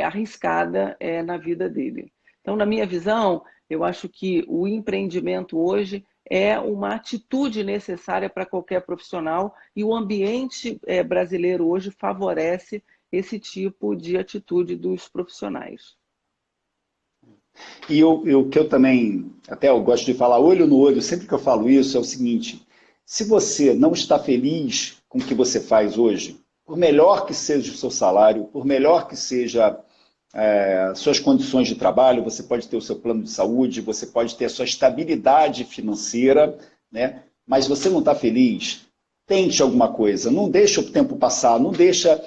arriscada na vida dele. Então, na minha visão, eu acho que o empreendimento hoje é uma atitude necessária para qualquer profissional e o ambiente brasileiro hoje favorece esse tipo de atitude dos profissionais. E o que eu também, até eu gosto de falar olho no olho, sempre que eu falo isso, é o seguinte: se você não está feliz com o que você faz hoje, por melhor que seja o seu salário, por melhor que seja suas condições de trabalho, você pode ter o seu plano de saúde, você pode ter a sua estabilidade financeira, né? Mas você não está feliz, tente alguma coisa, não deixa o tempo passar, não deixa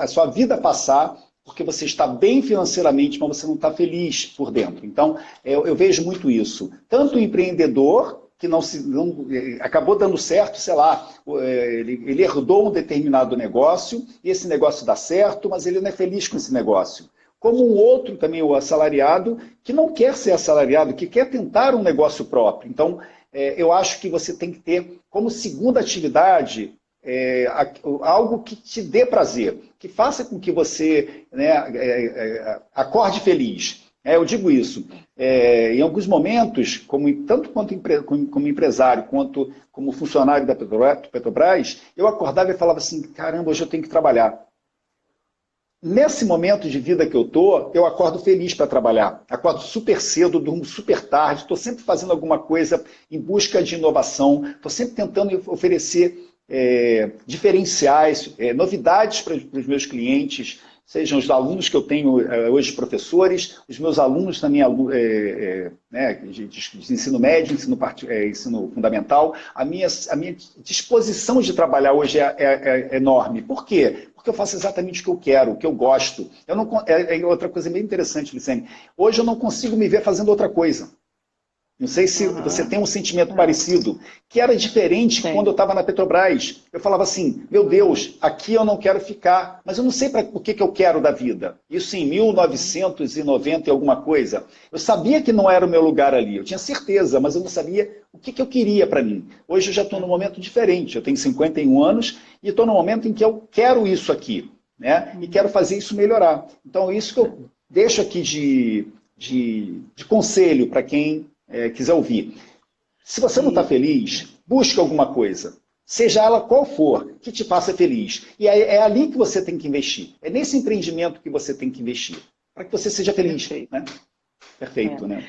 a sua vida passar porque você está bem financeiramente, mas você não está feliz por dentro. Então, eu vejo muito isso. Tanto o empreendedor, que acabou dando certo, sei lá, ele herdou um determinado negócio, e esse negócio dá certo, mas ele não é feliz com esse negócio. Como um outro também, o assalariado, que não quer ser assalariado, que quer tentar um negócio próprio. Então, eu acho que você tem que ter como segunda atividade algo que te dê prazer, que faça com que você, né, acorde feliz. Eu digo isso. Em alguns momentos, tanto como empresário, quanto como funcionário da Petrobras, eu acordava e falava assim, caramba, hoje eu tenho que trabalhar. Nesse momento de vida que eu acordo feliz para trabalhar. Acordo super cedo, durmo super tarde, estou sempre fazendo alguma coisa em busca de inovação, estou sempre tentando oferecer diferenciais, novidades para os meus clientes, sejam os alunos que eu tenho hoje, professores, os meus alunos também, né, de ensino médio, ensino fundamental. A minha disposição de trabalhar hoje é enorme. Por quê? Porque eu faço exatamente o que eu quero, o que eu gosto. Eu não, outra coisa bem interessante, Licene. Hoje eu não consigo me ver fazendo outra coisa. Não sei se você Uhum. tem um sentimento parecido, que era diferente quando eu Tem. estava na Petrobras. Eu falava assim, meu Deus, aqui eu não quero ficar, mas eu não sei o que eu quero da vida. Isso em 1990 e alguma coisa. Eu sabia que não era o meu lugar ali, eu tinha certeza, mas eu não sabia o que eu queria para mim. Hoje eu já estou num momento diferente, eu tenho 51 anos e estou num momento em que eu quero isso aqui, né? E quero fazer isso melhorar. Então, isso que eu deixo aqui de conselho para quem quiser ouvir. Se você não está E, feliz, busque alguma coisa, seja ela qual for, que te faça feliz. E é ali que você tem que investir. É nesse empreendimento que você tem que investir, para que você seja feliz. perfeito. Né? Perfeito, né?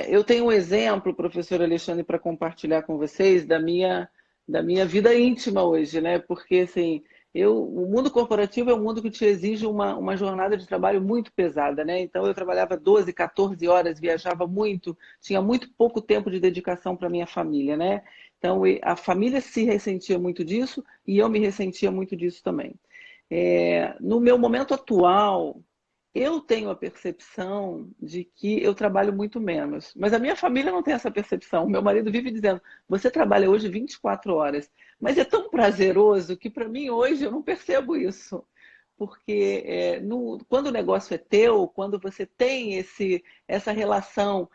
Eu tenho um exemplo, professor Alexandre, para compartilhar com vocês da minha vida íntima hoje, né? Porque assim, o mundo corporativo é um mundo que te exige uma jornada de trabalho muito pesada, né? Então, eu trabalhava 12, 14 horas, viajava muito, tinha muito pouco tempo de dedicação para minha família, né? Então, a família se ressentia muito disso e eu me ressentia muito disso também. No meu momento atual, eu tenho a percepção de que eu trabalho muito menos, mas a minha família não tem essa percepção. O meu marido vive dizendo: você trabalha hoje 24 horas, mas é tão prazeroso que para mim hoje eu não percebo isso. Porque quando o negócio é teu, quando você tem essa relação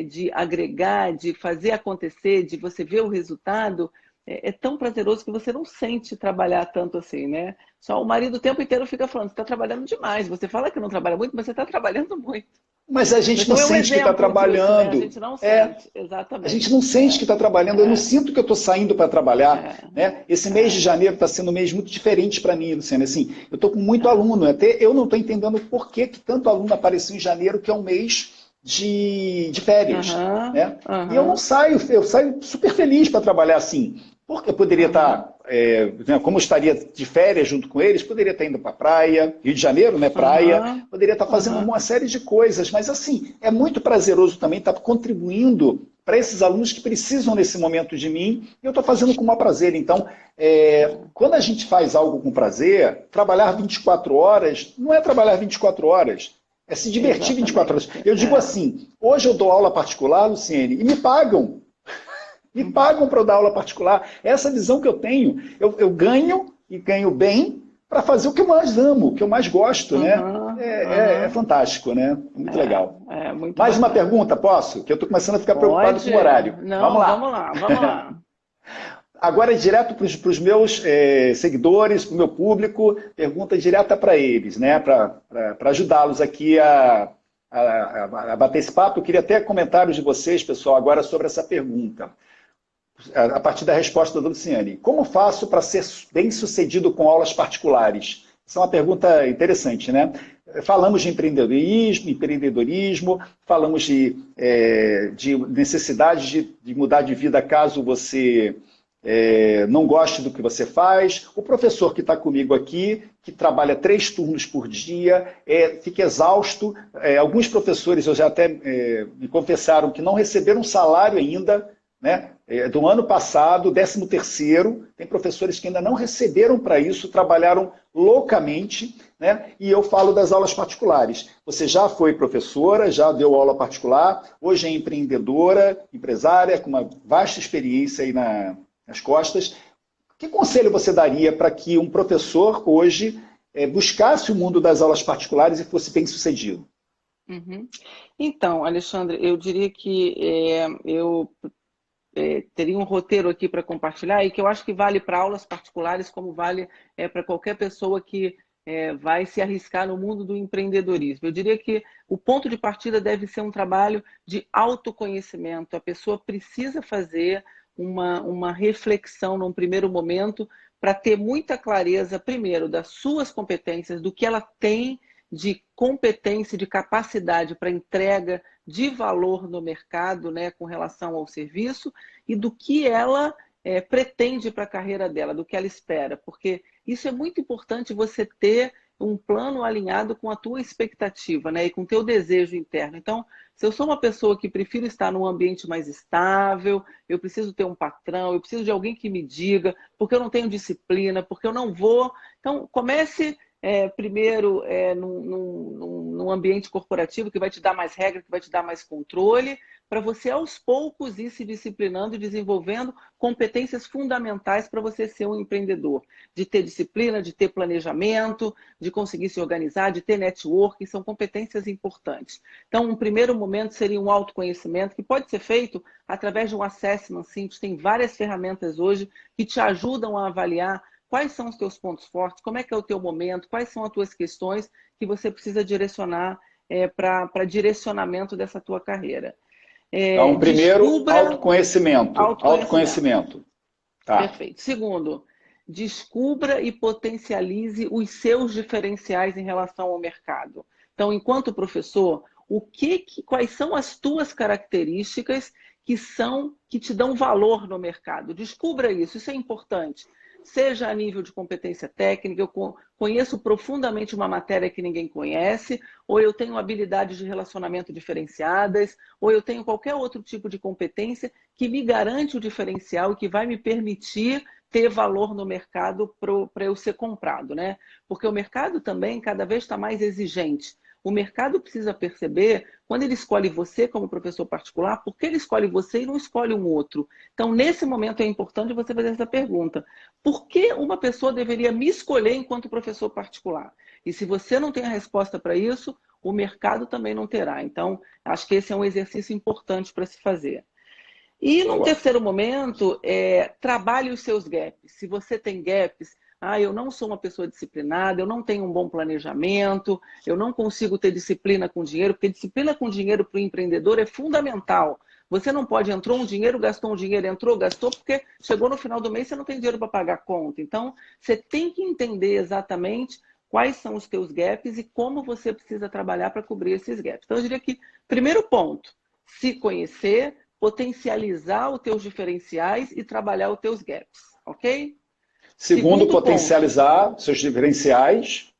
de agregar, de fazer acontecer, de você ver o resultado, é tão prazeroso que você não sente trabalhar tanto assim, né? Só o marido o tempo inteiro fica falando: você está trabalhando demais. Você fala que não trabalha muito, mas você está trabalhando muito. Mas a gente não Então é um sente que está exemplo disso, né? A trabalhando. gente não É, sente, a gente exatamente. não sente que está trabalhando, eu não sinto que eu estou saindo para trabalhar. É, Né? Esse mês de é, janeiro está sendo um mês muito diferente para mim, Luciana. Assim, eu estou com muito é. aluno, até eu não estou entendendo por que tanto aluno apareceu em janeiro, que é um mês de férias. Aham, Né? E eu não aham, saio, eu saio super feliz para trabalhar assim. Porque eu poderia aham, estar, né, como eu estaria de férias junto com eles, poderia estar indo para a praia, Rio de Janeiro, né, praia, aham, poderia estar fazendo aham. uma série de coisas, mas assim, é muito prazeroso também estar contribuindo para esses alunos que precisam nesse momento de mim, e eu estou fazendo com o maior prazer. Então, quando a gente faz algo com prazer, trabalhar 24 horas não é trabalhar 24 horas, é se divertir 24 horas. Exatamente. Eu digo É. assim, hoje eu dou aula particular, Luciene, e me pagam. Me Uhum, pagam para eu dar aula particular. Essa visão que eu tenho. Eu ganho e ganho bem para fazer o que eu mais amo, o que eu mais gosto, né? aham, É aham. fantástico, né? Muito legal. É muito Mais uma bacana. pergunta, posso? Que eu estou começando a ficar preocupado com Pode? o horário. Vamos Não, vamos lá. lá, vamos lá. Agora é direto para os meus seguidores, para o meu público, pergunta direta para eles, né? Para ajudá-los aqui a bater esse papo. Eu queria até comentários de vocês, pessoal, agora sobre essa pergunta a partir da resposta da Luciane. Como faço para ser bem sucedido com aulas particulares? Essa é uma pergunta interessante, né? Falamos de empreendedorismo, falamos de necessidade de mudar de vida caso você não goste do que você faz. O professor que está comigo aqui, que trabalha 3 turnos por dia, fica exausto. Alguns professores eu já até me confessaram que não receberam salário ainda, né? Do ano passado, 13º, tem professores que ainda não receberam para isso, trabalharam loucamente, né? E eu falo das aulas particulares. Você já foi professora, já deu aula particular, hoje é empreendedora, empresária, com uma vasta experiência aí nas costas. Que conselho você daria para que um professor hoje buscasse o mundo das aulas particulares e fosse bem sucedido? Uhum. Então, Alexandre, eu diria que eu teria um roteiro aqui para compartilhar e que eu acho que vale para aulas particulares, como vale para qualquer pessoa que vai se arriscar no mundo do empreendedorismo. Eu diria que o ponto de partida deve ser um trabalho de autoconhecimento. A pessoa precisa fazer uma reflexão num primeiro momento para ter muita clareza, primeiro, das suas competências, do que ela tem de competência, de capacidade para entrega de valor no mercado, né, com relação ao serviço, e do que ela pretende para a carreira dela, do que ela espera, porque isso é muito importante, você ter um plano alinhado com a tua expectativa, né, e com o teu desejo interno. Então, se eu sou uma pessoa que prefiro estar num ambiente mais estável, eu preciso ter um patrão, eu preciso de alguém que me diga, porque eu não tenho disciplina, porque eu não vou. Então, comece primeiro num ambiente corporativo que vai te dar mais regra, que vai te dar mais controle, para você aos poucos ir se disciplinando e desenvolvendo competências fundamentais para você ser um empreendedor. De ter disciplina, de ter planejamento, de conseguir se organizar, de ter networking, são competências importantes. Então, um primeiro momento seria um autoconhecimento, que pode ser feito através de um assessment simples. Tem várias ferramentas hoje que te ajudam a avaliar quais são os teus pontos fortes, como é que é o teu momento, quais são as tuas questões que você precisa direcionar para direcionamento dessa tua carreira. Então, primeiro, Descubra autoconhecimento. autoconhecimento. Autoconhecimento. Tá. Perfeito. Segundo, descubra e potencialize os seus diferenciais em relação ao mercado. Então, enquanto professor, quais são as tuas características que te dão valor no mercado? Descubra isso, isso é importante. seja a nível de competência técnica, eu conheço profundamente uma matéria que ninguém conhece, ou eu tenho habilidades de relacionamento diferenciadas, ou eu tenho qualquer outro tipo de competência que me garante o diferencial e que vai me permitir ter valor no mercado para eu ser comprado, né? Porque o mercado também cada vez está mais exigente. O mercado precisa perceber, quando ele escolhe você como professor particular, por que ele escolhe você e não escolhe um outro? Então, nesse momento é importante você fazer essa pergunta. Por que uma pessoa deveria me escolher enquanto professor particular? E se você não tem a resposta para isso, o mercado também não terá. Então, acho que esse é um exercício importante para se fazer. E num terceiro momento, trabalhe os seus gaps. Se você tem gaps, eu não sou uma pessoa disciplinada, eu não tenho um bom planejamento, eu não consigo ter disciplina com dinheiro, porque disciplina com dinheiro para o empreendedor é fundamental. Você não pode, entrou um dinheiro, gastou um dinheiro, entrou, gastou, porque chegou no final do mês você não tem dinheiro para pagar a conta. Então, você tem que entender exatamente quais são os teus gaps e como você precisa trabalhar para cobrir esses gaps. Então, eu diria que, primeiro ponto, se conhecer, potencializar os teus diferenciais e trabalhar os teus gaps, ok? Segundo, potencializar seus diferenciais.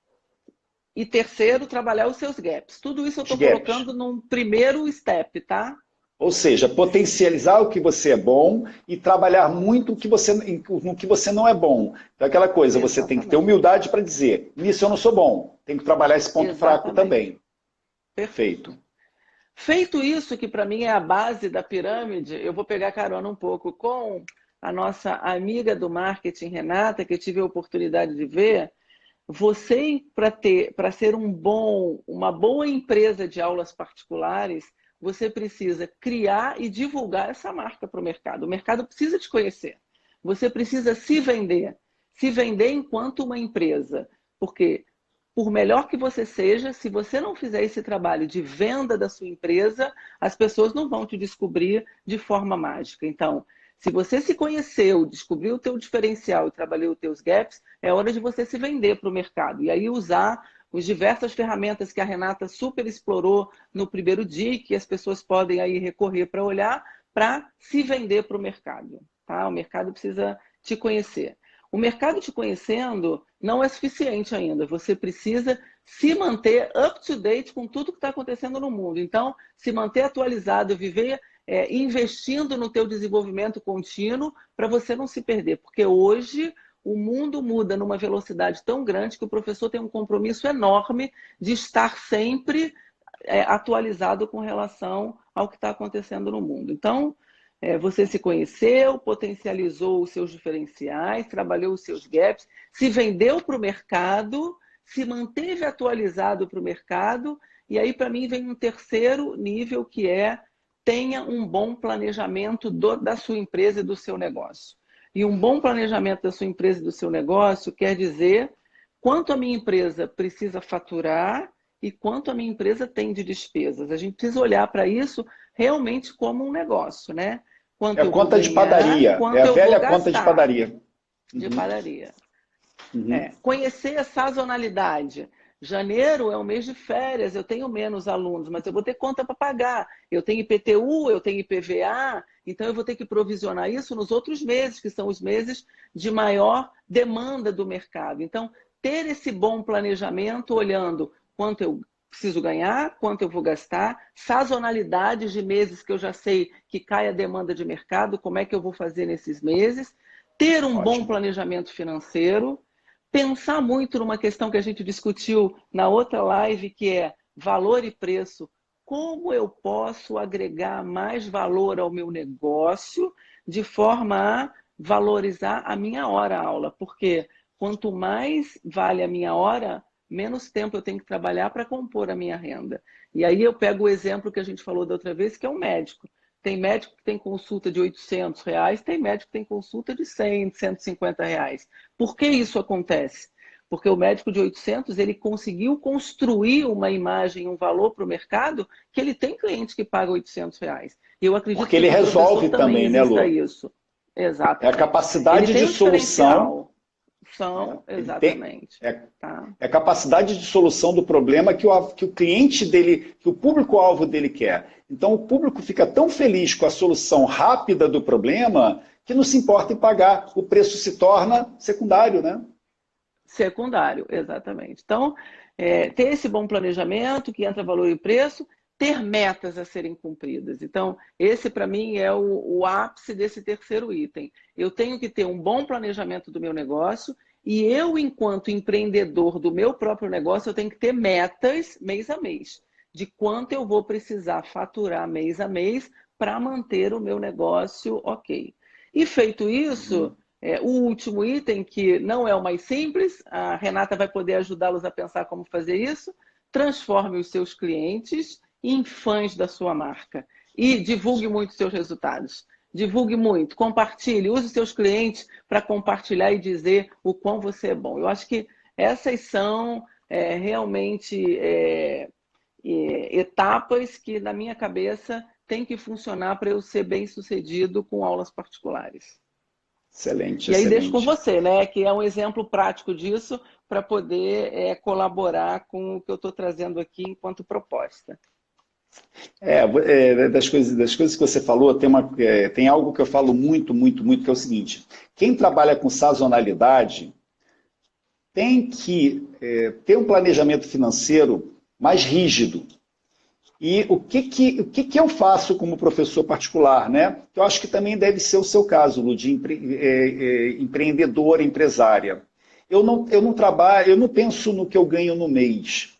E terceiro, trabalhar os seus gaps. Tudo isso eu estou colocando num primeiro step, tá? Ou seja, potencializar o que você é bom e trabalhar muito no que você não é bom. Então, aquela coisa, exatamente, você tem que ter humildade para dizer, nisso eu não sou bom. Tem que trabalhar esse ponto fraco também. Perfeito. Feito isso, que para mim é a base da pirâmide, eu vou pegar carona um pouco com a nossa amiga do marketing, Renata, que eu tive a oportunidade de ver. Você, para ser uma boa empresa de aulas particulares, você precisa criar e divulgar essa marca para o mercado. O mercado precisa te conhecer. Você precisa se vender enquanto uma empresa. Porque, por melhor que você seja, se você não fizer esse trabalho de venda da sua empresa, as pessoas não vão te descobrir de forma mágica. Então, se você se conheceu, descobriu o teu diferencial e trabalhou os teus gaps, é hora de você se vender para o mercado. E aí usar as diversas ferramentas que a Renata super explorou no primeiro dia, que as pessoas podem aí recorrer para olhar, para se vender para o mercado. Tá? O mercado precisa te conhecer. O mercado te conhecendo não é suficiente ainda. Você precisa se manter up to date com tudo que está acontecendo no mundo. Então, se manter atualizado, viver investindo no teu desenvolvimento contínuo para você não se perder. Porque hoje o mundo muda numa velocidade tão grande que o professor tem um compromisso enorme de estar sempre atualizado com relação ao que está acontecendo no mundo. Então, você se conheceu, potencializou os seus diferenciais, trabalhou os seus gaps, se vendeu para o mercado, se manteve atualizado para o mercado, e aí, para mim, vem um terceiro nível que tenha um bom planejamento da sua empresa e do seu negócio. E um bom planejamento da sua empresa e do seu negócio quer dizer quanto a minha empresa precisa faturar e quanto a minha empresa tem de despesas. A gente precisa olhar para isso realmente como um negócio, né? Quanto eu conta vou de ganhar, padaria. quanto É a eu velha vou conta de gastar. padaria. De padaria. Uhum. Conhecer a sazonalidade. Janeiro é um mês de férias, eu tenho menos alunos, mas eu vou ter conta para pagar. Eu tenho IPTU, eu tenho IPVA, então eu vou ter que provisionar isso nos outros meses, que são os meses de maior demanda do mercado. Então, ter esse bom planejamento, olhando quanto eu preciso ganhar, quanto eu vou gastar, sazonalidades de meses que eu já sei que cai a demanda de mercado, como é que eu vou fazer nesses meses, ter um bom planejamento financeiro, pensar muito numa questão que a gente discutiu na outra live, que é valor e preço. Como eu posso agregar mais valor ao meu negócio de forma a valorizar a minha hora-aula? Porque quanto mais vale a minha hora, menos tempo eu tenho que trabalhar para compor a minha renda. E aí eu pego o exemplo que a gente falou da outra vez, que é um médico. Tem médico que tem consulta de R$ 800, tem médico que tem consulta de R$ 100, R$ 150. Por que isso acontece? Porque o médico de 800, ele conseguiu construir uma imagem, um valor para o mercado, que ele tem cliente que paga R$ 800. E eu acredito porque ele que resolve também, né, Lu? isso. Exatamente. É a capacidade de solução. Exatamente. É a capacidade de solução do problema que o cliente dele, que o público-alvo dele quer. Então, o público fica tão feliz com a solução rápida do problema que não se importa em pagar. O preço se torna secundário, né? Secundário, exatamente. Então, ter esse bom planejamento, que entra valor e preço, ter metas a serem cumpridas. Então, esse para mim é o ápice desse terceiro item. Eu tenho que ter um bom planejamento do meu negócio e eu, enquanto empreendedor do meu próprio negócio, eu tenho que ter metas mês a mês, de quanto eu vou precisar faturar mês a mês para manter o meu negócio ok. E feito isso, o último item, que não é o mais simples, a Renata vai poder ajudá-los a pensar como fazer isso, transforme os seus clientes em fãs da sua marca e divulgue muito seus resultados. Divulgue muito, compartilhe, use seus clientes para compartilhar e dizer o quão você é bom. Eu acho que essas são realmente etapas que, na minha cabeça, tem que funcionar para eu ser bem-sucedido com aulas particulares. Excelente, E aí excelente. deixo com você, né, que é um exemplo prático disso para poder colaborar com o que eu estou trazendo aqui enquanto proposta. Das coisas que você falou, tem algo que eu falo muito, muito, muito, que é o seguinte: quem trabalha com sazonalidade tem que ter um planejamento financeiro mais rígido. E o que eu faço como professor particular, né? Eu acho que também deve ser o seu caso, Lu, de empreendedora, empresária. Eu não trabalho, eu não penso no que eu ganho no mês.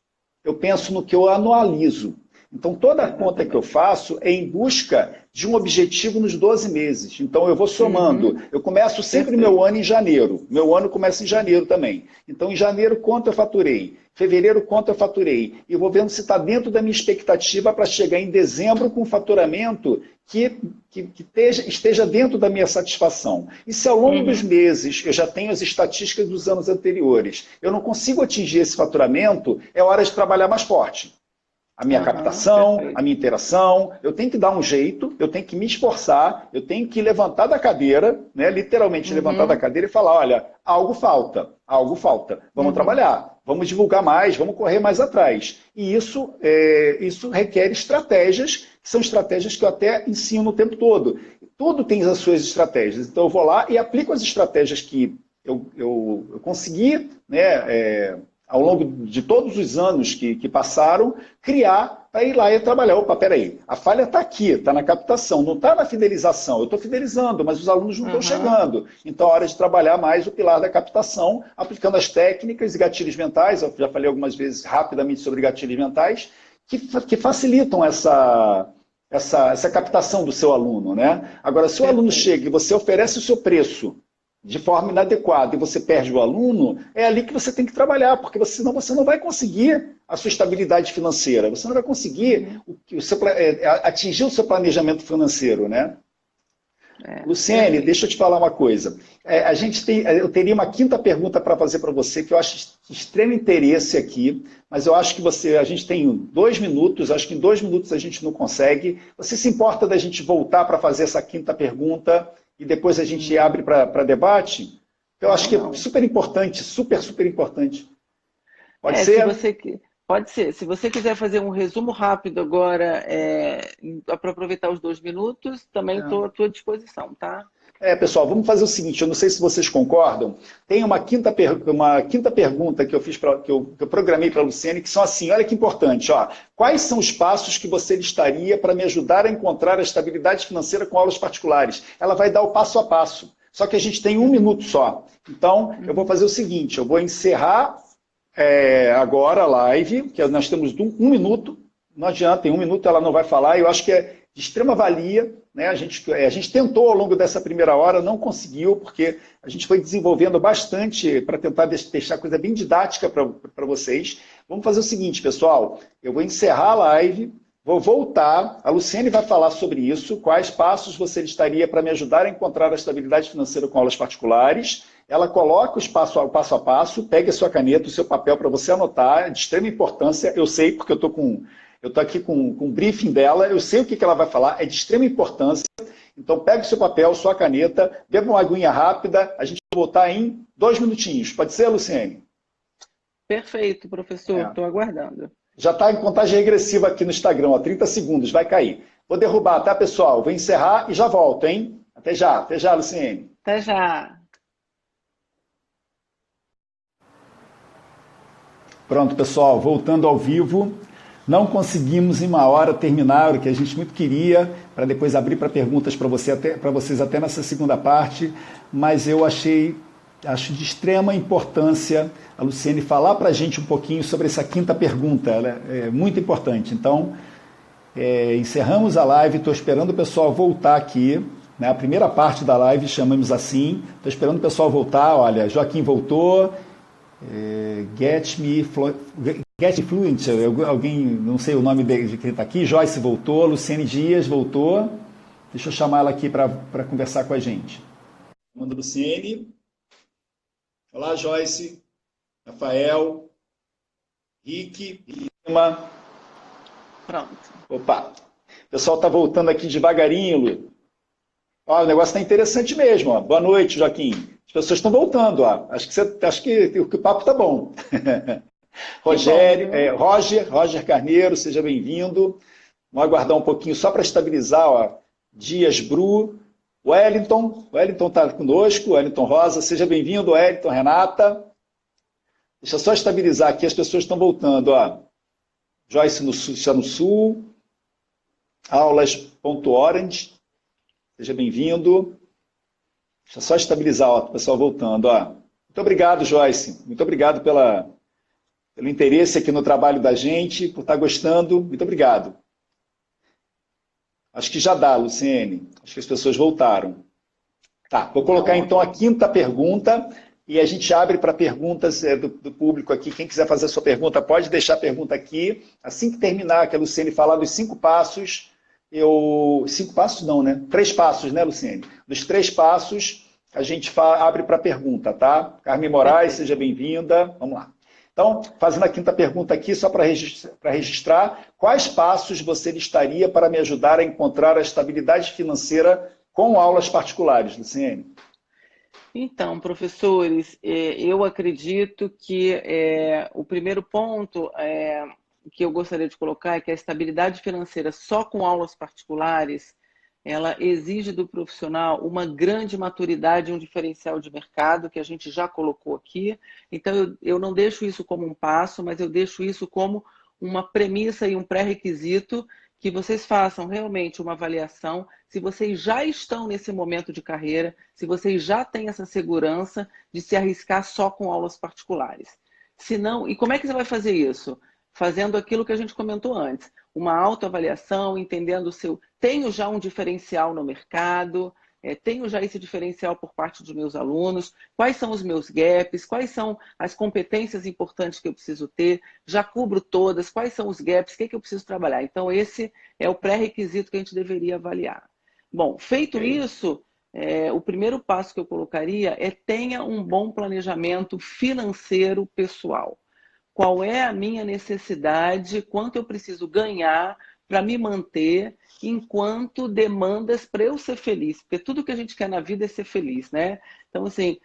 Eu penso no que eu anualizo. Então, toda a conta que eu faço é em busca de um objetivo nos 12 meses. Então, eu vou somando. Eu começo sempre meu ano em janeiro. Meu ano começa em janeiro também. Então, em janeiro, quanto eu faturei? Fevereiro, quanto eu faturei? E eu vou vendo se está dentro da minha expectativa para chegar em dezembro com um faturamento que esteja dentro da minha satisfação. E se ao longo dos meses eu já tenho as estatísticas dos anos anteriores, eu não consigo atingir esse faturamento, é hora de trabalhar mais forte. A minha captação, perfeito. A minha interação, eu tenho que dar um jeito, eu tenho que me esforçar, eu tenho que levantar da cadeira, né, literalmente levantar da cadeira e falar, olha, algo falta, vamos trabalhar, vamos divulgar mais, vamos correr mais atrás. E isso requer estratégias, que são estratégias que eu até ensino o tempo todo. Tudo tem as suas estratégias, então eu vou lá e aplico as estratégias que eu consegui, né, ao longo de todos os anos que passaram, criar para ir lá e trabalhar. Opa, peraí, a falha está aqui, está na captação, não está na fidelização. Eu estou fidelizando, mas os alunos não estão chegando. Então é hora de trabalhar mais o pilar da captação, aplicando as técnicas e gatilhos mentais, eu já falei algumas vezes rapidamente sobre gatilhos mentais, que facilitam essa captação do seu aluno, né? Agora, se o aluno chega e você oferece o seu preço de forma inadequada e você perde o aluno, é ali que você tem que trabalhar, porque senão você não vai conseguir a sua estabilidade financeira, você não vai conseguir atingir o seu planejamento financeiro, né? Luciene, deixa eu te falar uma coisa. Eu teria uma quinta pergunta para fazer para você, que eu acho de extremo interesse aqui, mas eu acho que a gente tem 2 minutos, acho que em 2 minutos a gente não consegue. Você se importa da gente voltar para fazer essa quinta pergunta e depois a gente abre para debate? Eu acho que é super importante, super importante. Pode ser? Pode ser. Se você quiser fazer um resumo rápido agora, para aproveitar os 2 minutos, também estou à tua disposição, tá? Pessoal, vamos fazer o seguinte, eu não sei se vocês concordam, tem uma quinta pergunta que eu fiz que eu programei para a Luciene, que são assim, olha que importante, ó, quais são os passos que você listaria para me ajudar a encontrar a estabilidade financeira com aulas particulares? Ela vai dar o passo a passo, só que a gente tem 1 minuto só. Então, eu vou fazer o seguinte, eu vou encerrar agora a live, que nós temos 1 minuto, não adianta, em 1 minuto ela não vai falar, eu acho que é de extrema valia, né? A gente tentou ao longo dessa primeira hora, não conseguiu, porque a gente foi desenvolvendo bastante para tentar deixar a coisa bem didática para vocês. Vamos fazer o seguinte, pessoal, eu vou encerrar a live, vou voltar, a Luciene vai falar sobre isso, quais passos você estaria para me ajudar a encontrar a estabilidade financeira com aulas particulares. Ela coloca o passo a passo, pegue a sua caneta, o seu papel para você anotar, é de extrema importância, eu sei, porque eu estou aqui com um briefing dela, eu sei o que ela vai falar, é de extrema importância. Então, pegue o seu papel, sua caneta, beba uma aguinha rápida, a gente vai voltar em 2 minutinhos. Pode ser, Luciene? Perfeito, professor, estou aguardando. Já está em contagem regressiva aqui no Instagram, 30 segundos, vai cair. Vou derrubar, tá, pessoal? Vou encerrar e já volto, hein? Até já, Luciene. Até já. Pronto, pessoal, voltando ao vivo. Não conseguimos em uma hora terminar o que a gente muito queria, para depois abrir para perguntas para vocês até nessa segunda parte, mas eu acho de extrema importância a Luciene falar para a gente um pouquinho sobre essa quinta pergunta, ela é muito importante. Então, encerramos a live, estou esperando o pessoal voltar aqui, né? A primeira parte da live chamamos assim, estou esperando o pessoal voltar, olha, Joaquim voltou, Get Fluent, alguém, não sei o nome de quem está aqui, Joyce voltou, Luciene Dias voltou. Deixa eu chamar ela aqui para conversar com a gente. Manda Luciene. Olá, Joyce, Rafael, Rick, Lima. Pronto. Opa, o pessoal está voltando aqui devagarinho, Lu. Ó, o negócio está interessante mesmo. Ó. Boa noite, Joaquim. As pessoas estão voltando. Ó. Acho que o papo está bom. Roger Carneiro, seja bem-vindo. Vamos aguardar um pouquinho só para estabilizar. Ó. Dias Bru, Wellington está conosco, Wellington Rosa, seja bem-vindo, Wellington, Renata. Deixa eu só estabilizar aqui, as pessoas estão voltando. Ó. Joyce no sul, está no sul, aulas.orange, seja bem-vindo. Deixa eu só estabilizar, ó, o pessoal voltando. Ó. Muito obrigado, Joyce, muito obrigado pelo interesse aqui no trabalho da gente, por estar gostando. Muito obrigado. Acho que já dá, Luciene. Acho que as pessoas voltaram. Tá, vou colocar então a quinta pergunta e a gente abre para perguntas do público aqui. Quem quiser fazer a sua pergunta, pode deixar a pergunta aqui. Assim que terminar, que a Luciene falar dos 5 passos, 5 passos não, né? 3 passos, né, Luciene? Dos 3 passos, a gente abre para pergunta, tá? Carmen Moraes, seja bem-vinda. Vamos lá. Então, fazendo a quinta pergunta aqui, só para registrar, quais passos você listaria para me ajudar a encontrar a estabilidade financeira com aulas particulares, Luciene? Então, professores, eu acredito que o primeiro ponto que eu gostaria de colocar é que a estabilidade financeira só com aulas particulares, ela exige do profissional uma grande maturidade e um diferencial de mercado, que a gente já colocou aqui. Então, eu não deixo isso como um passo, mas eu deixo isso como uma premissa e um pré-requisito que vocês façam realmente uma avaliação se vocês já estão nesse momento de carreira, se vocês já têm essa segurança de se arriscar só com aulas particulares. Se não, e como é que você vai fazer isso? Fazendo aquilo que a gente comentou antes, uma autoavaliação, entendendo o seu... Tenho já um diferencial no mercado, tenho já esse diferencial por parte dos meus alunos, quais são os meus gaps, quais são as competências importantes que eu preciso ter, já cubro todas, quais são os gaps, o que eu preciso trabalhar. Então, esse é o pré-requisito que a gente deveria avaliar. Bom, feito isso, o primeiro passo que eu colocaria é tenha um bom planejamento financeiro pessoal. Qual é a minha necessidade, quanto eu preciso ganhar para me manter, enquanto demandas para eu ser feliz. Porque tudo que a gente quer na vida é ser feliz, né? Então, assim,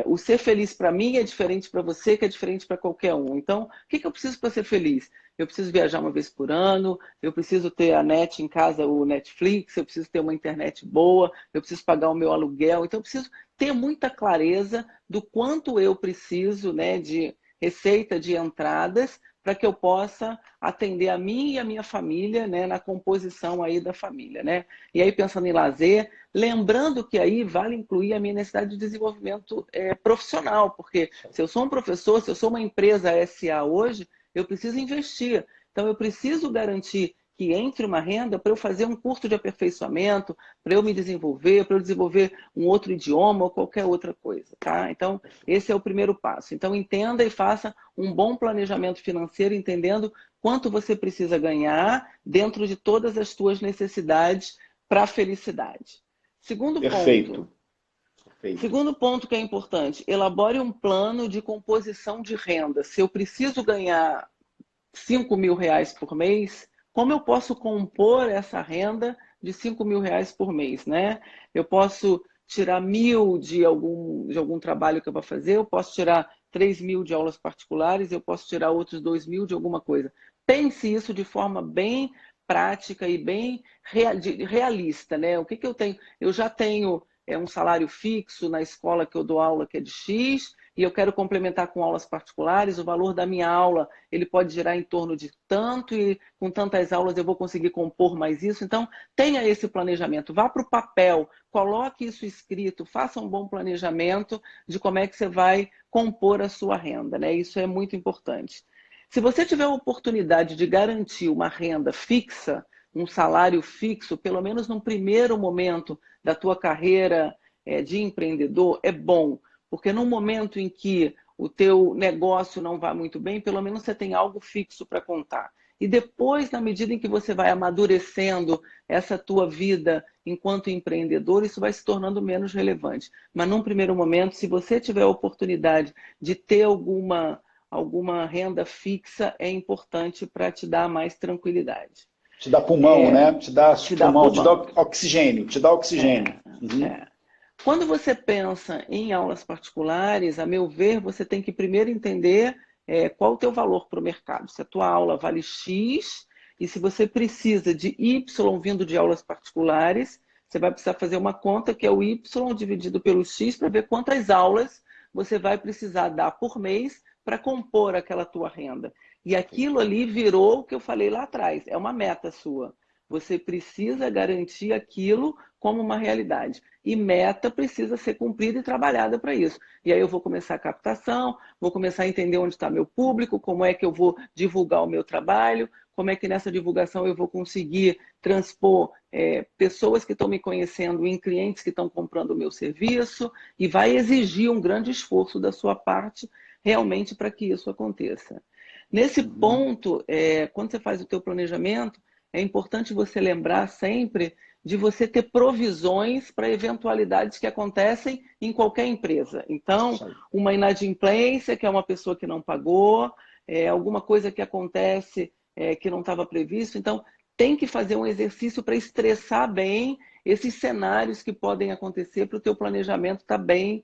o ser feliz para mim é diferente para você, que é diferente para qualquer um. Então, o que eu preciso para ser feliz? Eu preciso viajar uma vez por ano, eu preciso ter a net em casa, o Netflix, eu preciso ter uma internet boa, eu preciso pagar o meu aluguel. Então, eu preciso ter muita clareza do quanto eu preciso, né, de receita de entradas para que eu possa atender a mim e a minha família, né, na composição aí da família, né? E aí pensando em lazer, lembrando que aí vale incluir a minha necessidade de desenvolvimento profissional, porque se eu sou um professor, se eu sou uma empresa SA hoje, eu preciso investir. Então eu preciso garantir que entre uma renda para eu fazer um curso de aperfeiçoamento, para eu me desenvolver, para eu desenvolver um outro idioma ou qualquer outra coisa, tá? Então, esse é o primeiro passo. Então, entenda e faça um bom planejamento financeiro, entendendo quanto você precisa ganhar dentro de todas as suas necessidades para a felicidade. Perfeito. Segundo ponto que é importante, elabore um plano de composição de renda. Se eu preciso ganhar R$ 5.000 por mês, como eu posso compor essa renda de R$ 5.000 por mês, né? Eu posso tirar 1.000 de algum trabalho que eu vou fazer, eu posso tirar 3.000 de aulas particulares, eu posso tirar outros 2.000 de alguma coisa. Pense isso de forma bem prática e bem realista, né? O que que eu tenho? Eu já tenho um salário fixo na escola que eu dou aula, que é de X, e eu quero complementar com aulas particulares, o valor da minha aula ele pode girar em torno de tanto, e com tantas aulas eu vou conseguir compor mais isso. Então, tenha esse planejamento, vá para o papel, coloque isso escrito, faça um bom planejamento de como é que você vai compor a sua renda, né? Isso é muito importante. Se você tiver a oportunidade de garantir uma renda fixa, um salário fixo, pelo menos num primeiro momento da tua carreira de empreendedor, é bom, porque no momento em que o teu negócio não vai muito bem, pelo menos você tem algo fixo para contar. E depois, na medida em que você vai amadurecendo essa tua vida enquanto empreendedor, isso vai se tornando menos relevante. Mas num primeiro momento, se você tiver a oportunidade de ter alguma renda fixa, é importante para te dar mais tranquilidade. Te dá pulmão, né? Te dá Te dá pulmão, te dá pulmão. oxigênio, te dá oxigênio. É, é. Quando você pensa em aulas particulares, a meu ver, você tem que primeiro entender qual o teu valor para o mercado. Se a tua aula vale X e se você precisa de Y vindo de aulas particulares, você vai precisar fazer uma conta que é o Y dividido pelo X para ver quantas aulas você vai precisar dar por mês para compor aquela tua renda. E aquilo ali virou o que eu falei lá atrás, é uma meta sua. Você precisa garantir aquilo como uma realidade. E meta precisa ser cumprida e trabalhada para isso. E aí eu vou começar a captação, vou começar a entender onde está meu público, como é que eu vou divulgar o meu trabalho, como é que nessa divulgação eu vou conseguir transpor pessoas que estão me conhecendo em clientes que estão comprando o meu serviço, e vai exigir um grande esforço da sua parte realmente para que isso aconteça. Nesse ponto, quando você faz o teu planejamento, é importante você lembrar sempre de você ter provisões para eventualidades que acontecem em qualquer empresa. Então, uma inadimplência, que é uma pessoa que não pagou, alguma coisa que acontece que não estava previsto. Então, tem que fazer um exercício para estressar bem esses cenários que podem acontecer para o teu planejamento estar bem,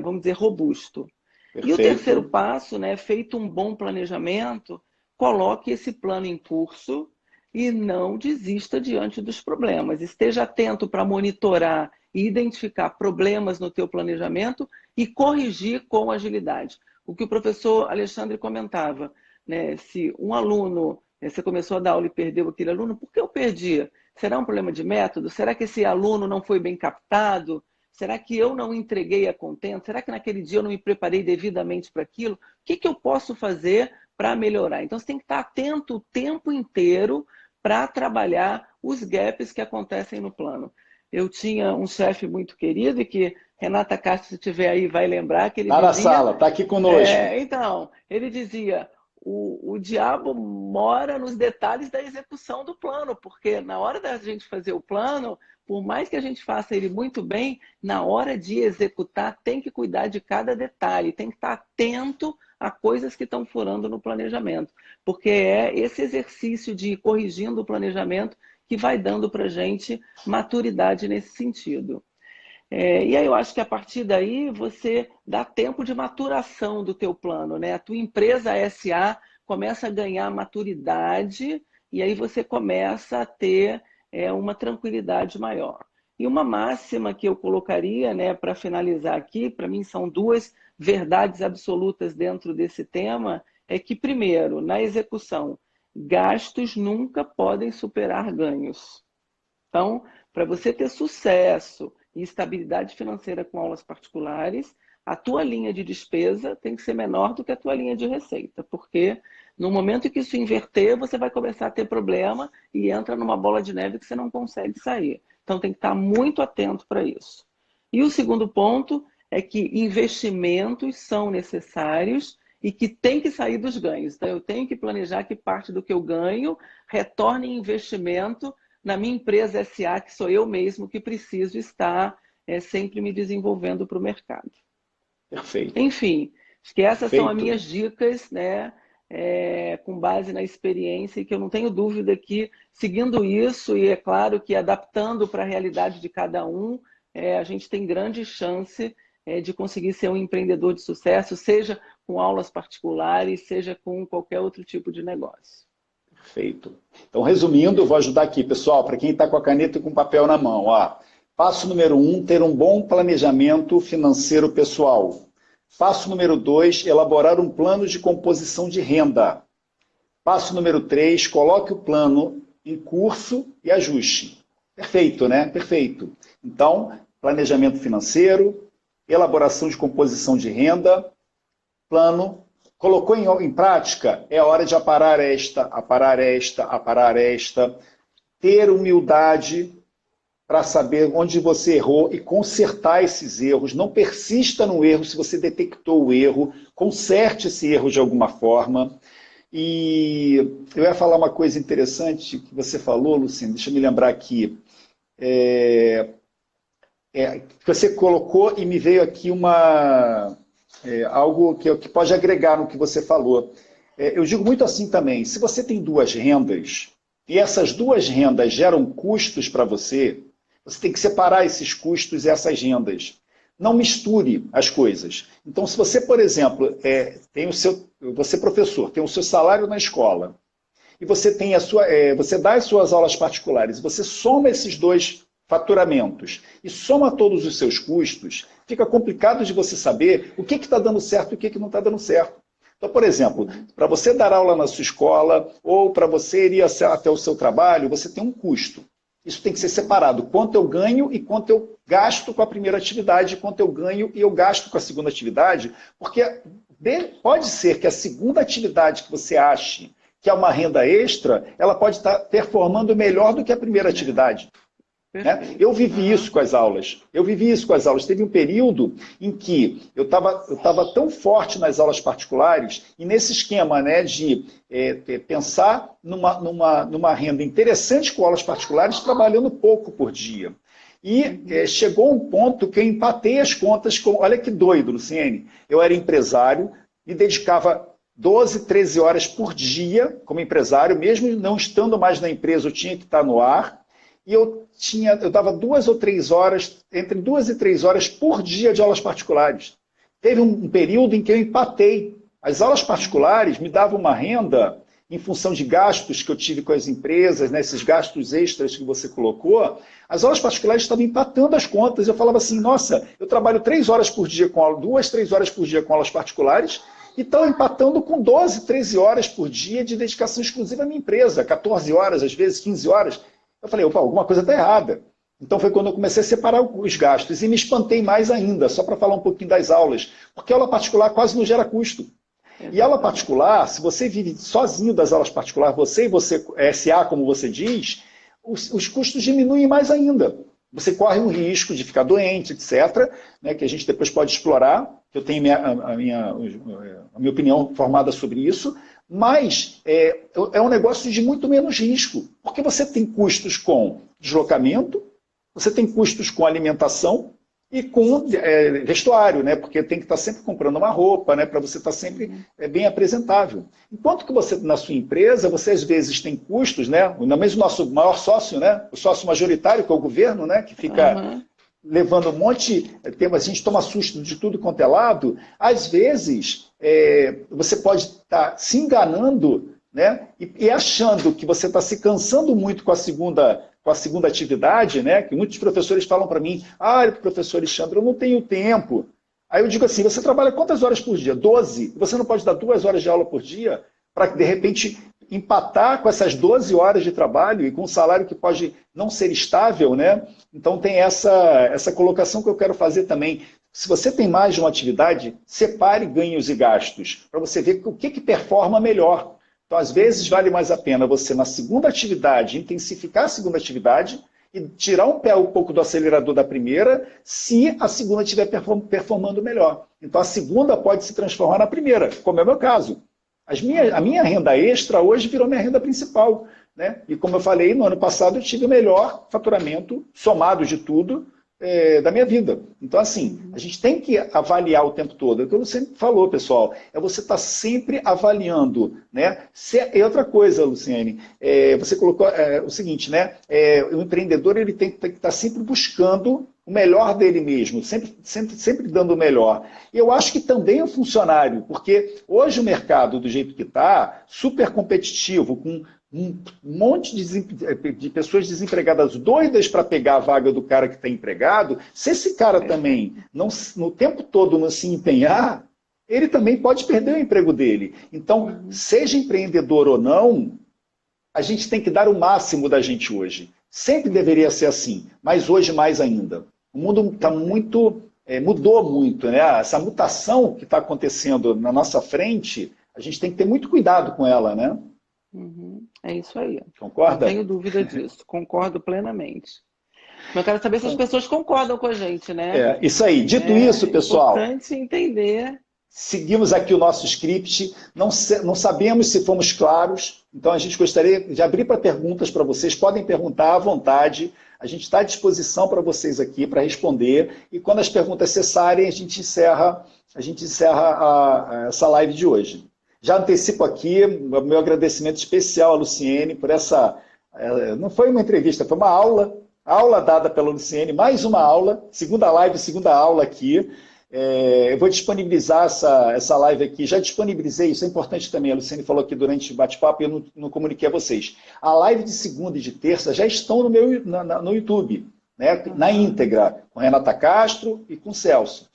vamos dizer, robusto. Perfeito. E o terceiro passo, né, feito um bom planejamento, coloque esse plano em curso e não desista diante dos problemas. Esteja atento para monitorar e identificar problemas no teu planejamento e corrigir com agilidade. O que o professor Alexandre comentava, né? Se um aluno, você começou a dar aula e perdeu aquele aluno, por que eu perdi? Será um problema de método? Será que esse aluno não foi bem captado? Será que eu não entreguei a contento? Será que naquele dia eu não me preparei devidamente para aquilo? O que eu posso fazer para melhorar? Então, você tem que estar atento o tempo inteiro para trabalhar os gaps que acontecem no plano. Eu tinha um chefe muito querido e que Renata Castro, se estiver aí, vai lembrar que ele dizia... Está na sala, está aqui conosco. Então, ele dizia, o diabo mora nos detalhes da execução do plano, porque na hora da gente fazer o plano, por mais que a gente faça ele muito bem, na hora de executar, tem que cuidar de cada detalhe, tem que estar atento a coisas que estão furando no planejamento, porque é esse exercício de ir corrigindo o planejamento que vai dando para a gente maturidade nesse sentido. E aí eu acho que a partir daí você dá tempo de maturação do teu plano, né? A tua empresa SA começa a ganhar maturidade e aí você começa a ter uma tranquilidade maior. E uma máxima que eu colocaria, né, para finalizar aqui, para mim são duas verdades absolutas dentro desse tema, é que, primeiro, na execução, gastos nunca podem superar ganhos. Então, para você ter sucesso e estabilidade financeira com aulas particulares, a tua linha de despesa tem que ser menor do que a tua linha de receita, porque no momento em que isso inverter, você vai começar a ter problema e entra numa bola de neve que você não consegue sair. Então, tem que estar muito atento para isso. E o segundo ponto é que investimentos são necessários e que tem que sair dos ganhos. Então, eu tenho que planejar que parte do que eu ganho retorne em investimento na minha empresa SA, que sou eu mesmo que preciso estar sempre me desenvolvendo para o mercado. Perfeito. Enfim, acho que essas Perfeito. são as minhas dicas, né? Com base na experiência, e que eu não tenho dúvida que, seguindo isso, e é claro que adaptando para a realidade de cada um, a gente tem grande chance de conseguir ser um empreendedor de sucesso, seja com aulas particulares, seja com qualquer outro tipo de negócio. Perfeito. Então, resumindo, eu vou ajudar aqui, pessoal, para quem está com a caneta e com o papel na mão. Ó. Passo número 1, ter um bom planejamento financeiro pessoal. Passo número 2, elaborar um plano de composição de renda. Passo número 3, coloque o plano em curso e ajuste. Perfeito, né? Perfeito. Então, planejamento financeiro, elaboração de composição de renda, plano. Colocou em prática, é hora de aparar esta, aparar esta, aparar esta. Ter humildade para saber onde você errou e consertar esses erros. Não persista no erro se você detectou o erro. Conserte esse erro de alguma forma. E eu ia falar uma coisa interessante que você falou, Luciano, deixa eu me lembrar aqui. Que você colocou e me veio aqui algo que pode agregar no que você falou. Eu digo muito assim também, se você tem duas rendas, e essas duas rendas geram custos para você, você tem que separar esses custos e essas rendas. Não misture as coisas. Então, se você, por exemplo, você é professor, tem o seu salário na escola, e você tem você dá as suas aulas particulares, você soma esses dois faturamentos e soma todos os seus custos, fica complicado de você saber o que está dando certo e o que não está dando certo. Então, por exemplo, para você dar aula na sua escola ou para você ir até o seu trabalho, você tem um custo. Isso tem que ser separado. Quanto eu ganho e quanto eu gasto com a primeira atividade, quanto eu ganho e eu gasto com a segunda atividade, porque pode ser que a segunda atividade que você ache que é uma renda extra, ela pode estar performando melhor do que a primeira atividade. Né? Eu vivi isso com as aulas. Teve um período em que eu estava tão forte nas aulas particulares e nesse esquema, né, de pensar numa renda interessante com aulas particulares, trabalhando pouco por dia. E chegou um ponto que eu empatei as contas com... Olha que doido, Luciene. Eu era empresário, me dedicava 12, 13 horas por dia como empresário, mesmo não estando mais na empresa, eu tinha que estar no ar. E eu dava 2 ou 3 horas, entre 2 e 3 horas por dia de aulas particulares. Teve um período em que eu empatei. As aulas particulares me davam uma renda em função de gastos que eu tive com as empresas, né, esses gastos extras que você colocou. As aulas particulares estavam empatando as contas. Eu falava assim, nossa, eu trabalho 3 horas por dia com aula, 2, 3 horas por dia com aulas particulares, e estão empatando com 12, 13 horas por dia de dedicação exclusiva à minha empresa, 14 horas, às vezes 15 horas. Eu falei, opa, alguma coisa está errada. Então foi quando eu comecei a separar os gastos e me espantei mais ainda, só para falar um pouquinho das aulas, porque aula particular quase não gera custo. E aula particular, se você vive sozinho das aulas particulares, você SA, como você diz, os custos diminuem mais ainda. Você corre um risco de ficar doente, etc., né, que a gente depois pode explorar, que eu tenho a minha opinião formada sobre isso, mas é um negócio de muito menos risco, porque você tem custos com deslocamento, você tem custos com alimentação e com vestuário, né? Porque tem que estar sempre comprando uma roupa, né? Para você estar sempre bem apresentável. Enquanto que você, na sua empresa, você às vezes tem custos, né? Ainda mesmo o nosso maior sócio, né? O sócio majoritário, que é o governo, né? Que fica levando um monte, a gente toma susto de tudo quanto é lado, às vezes você pode estar se enganando, né, e achando que você está se cansando muito com a segunda atividade, né, que muitos professores falam para mim, professor Alexandre, eu não tenho tempo. Aí eu digo assim, você trabalha quantas horas por dia? 12. Você não pode dar 2 horas de aula por dia para, de repente, empatar com essas 12 horas de trabalho e com um salário que pode não ser estável, né? Então tem essa colocação que eu quero fazer também. Se você tem mais de uma atividade, separe ganhos e gastos, para você ver o que performa melhor. Então, às vezes, vale mais a pena você, na segunda atividade, intensificar a segunda atividade e tirar um pouco do acelerador da primeira, se a segunda estiver performando melhor. Então, a segunda pode se transformar na primeira, como é o meu caso. A minha renda extra hoje virou minha renda principal, né? E como eu falei, no ano passado eu tive o melhor faturamento, somado de tudo, da minha vida. Então, assim, a gente tem que avaliar o tempo todo. É o que você sempre falou, pessoal, é você estar sempre avaliando, né? E outra coisa, Luciene, você colocou o seguinte, né? O empreendedor ele tem que estar sempre buscando o melhor dele mesmo, sempre dando o melhor. E eu acho que também o funcionário, porque hoje o mercado, do jeito que está, super competitivo, com um monte de pessoas desempregadas doidas para pegar a vaga do cara que está empregado. Se esse cara também, não, no tempo todo, não se empenhar, ele também pode perder o emprego dele. Então, seja empreendedor ou não, a gente tem que dar o máximo da gente hoje. Sempre deveria ser assim, mas hoje mais ainda. O mundo está muito, mudou muito, né? Essa mutação que está acontecendo na nossa frente, a gente tem que ter muito cuidado com ela, né? É isso aí. Concorda? Não tenho dúvida disso. Concordo plenamente. Mas eu quero saber se as pessoas concordam com a gente, né? Isso aí. Dito isso, pessoal. É importante entender. Seguimos aqui o nosso script. Não sabemos se fomos claros, então a gente gostaria de abrir para perguntas para vocês. Podem perguntar à vontade. A gente está à disposição para vocês aqui para responder. E quando as perguntas cessarem, a gente encerra essa live de hoje. Já antecipo aqui o meu agradecimento especial à Luciene por essa... Não foi uma entrevista, foi uma aula dada pela Luciene, mais uma aula, segunda live, segunda aula aqui. Eu vou disponibilizar essa live aqui, já disponibilizei, isso é importante também, a Luciene falou aqui durante o bate-papo e eu não comuniquei a vocês. A live de segunda e de terça já estão no YouTube, né, na íntegra, com Renata Castro e com Celso.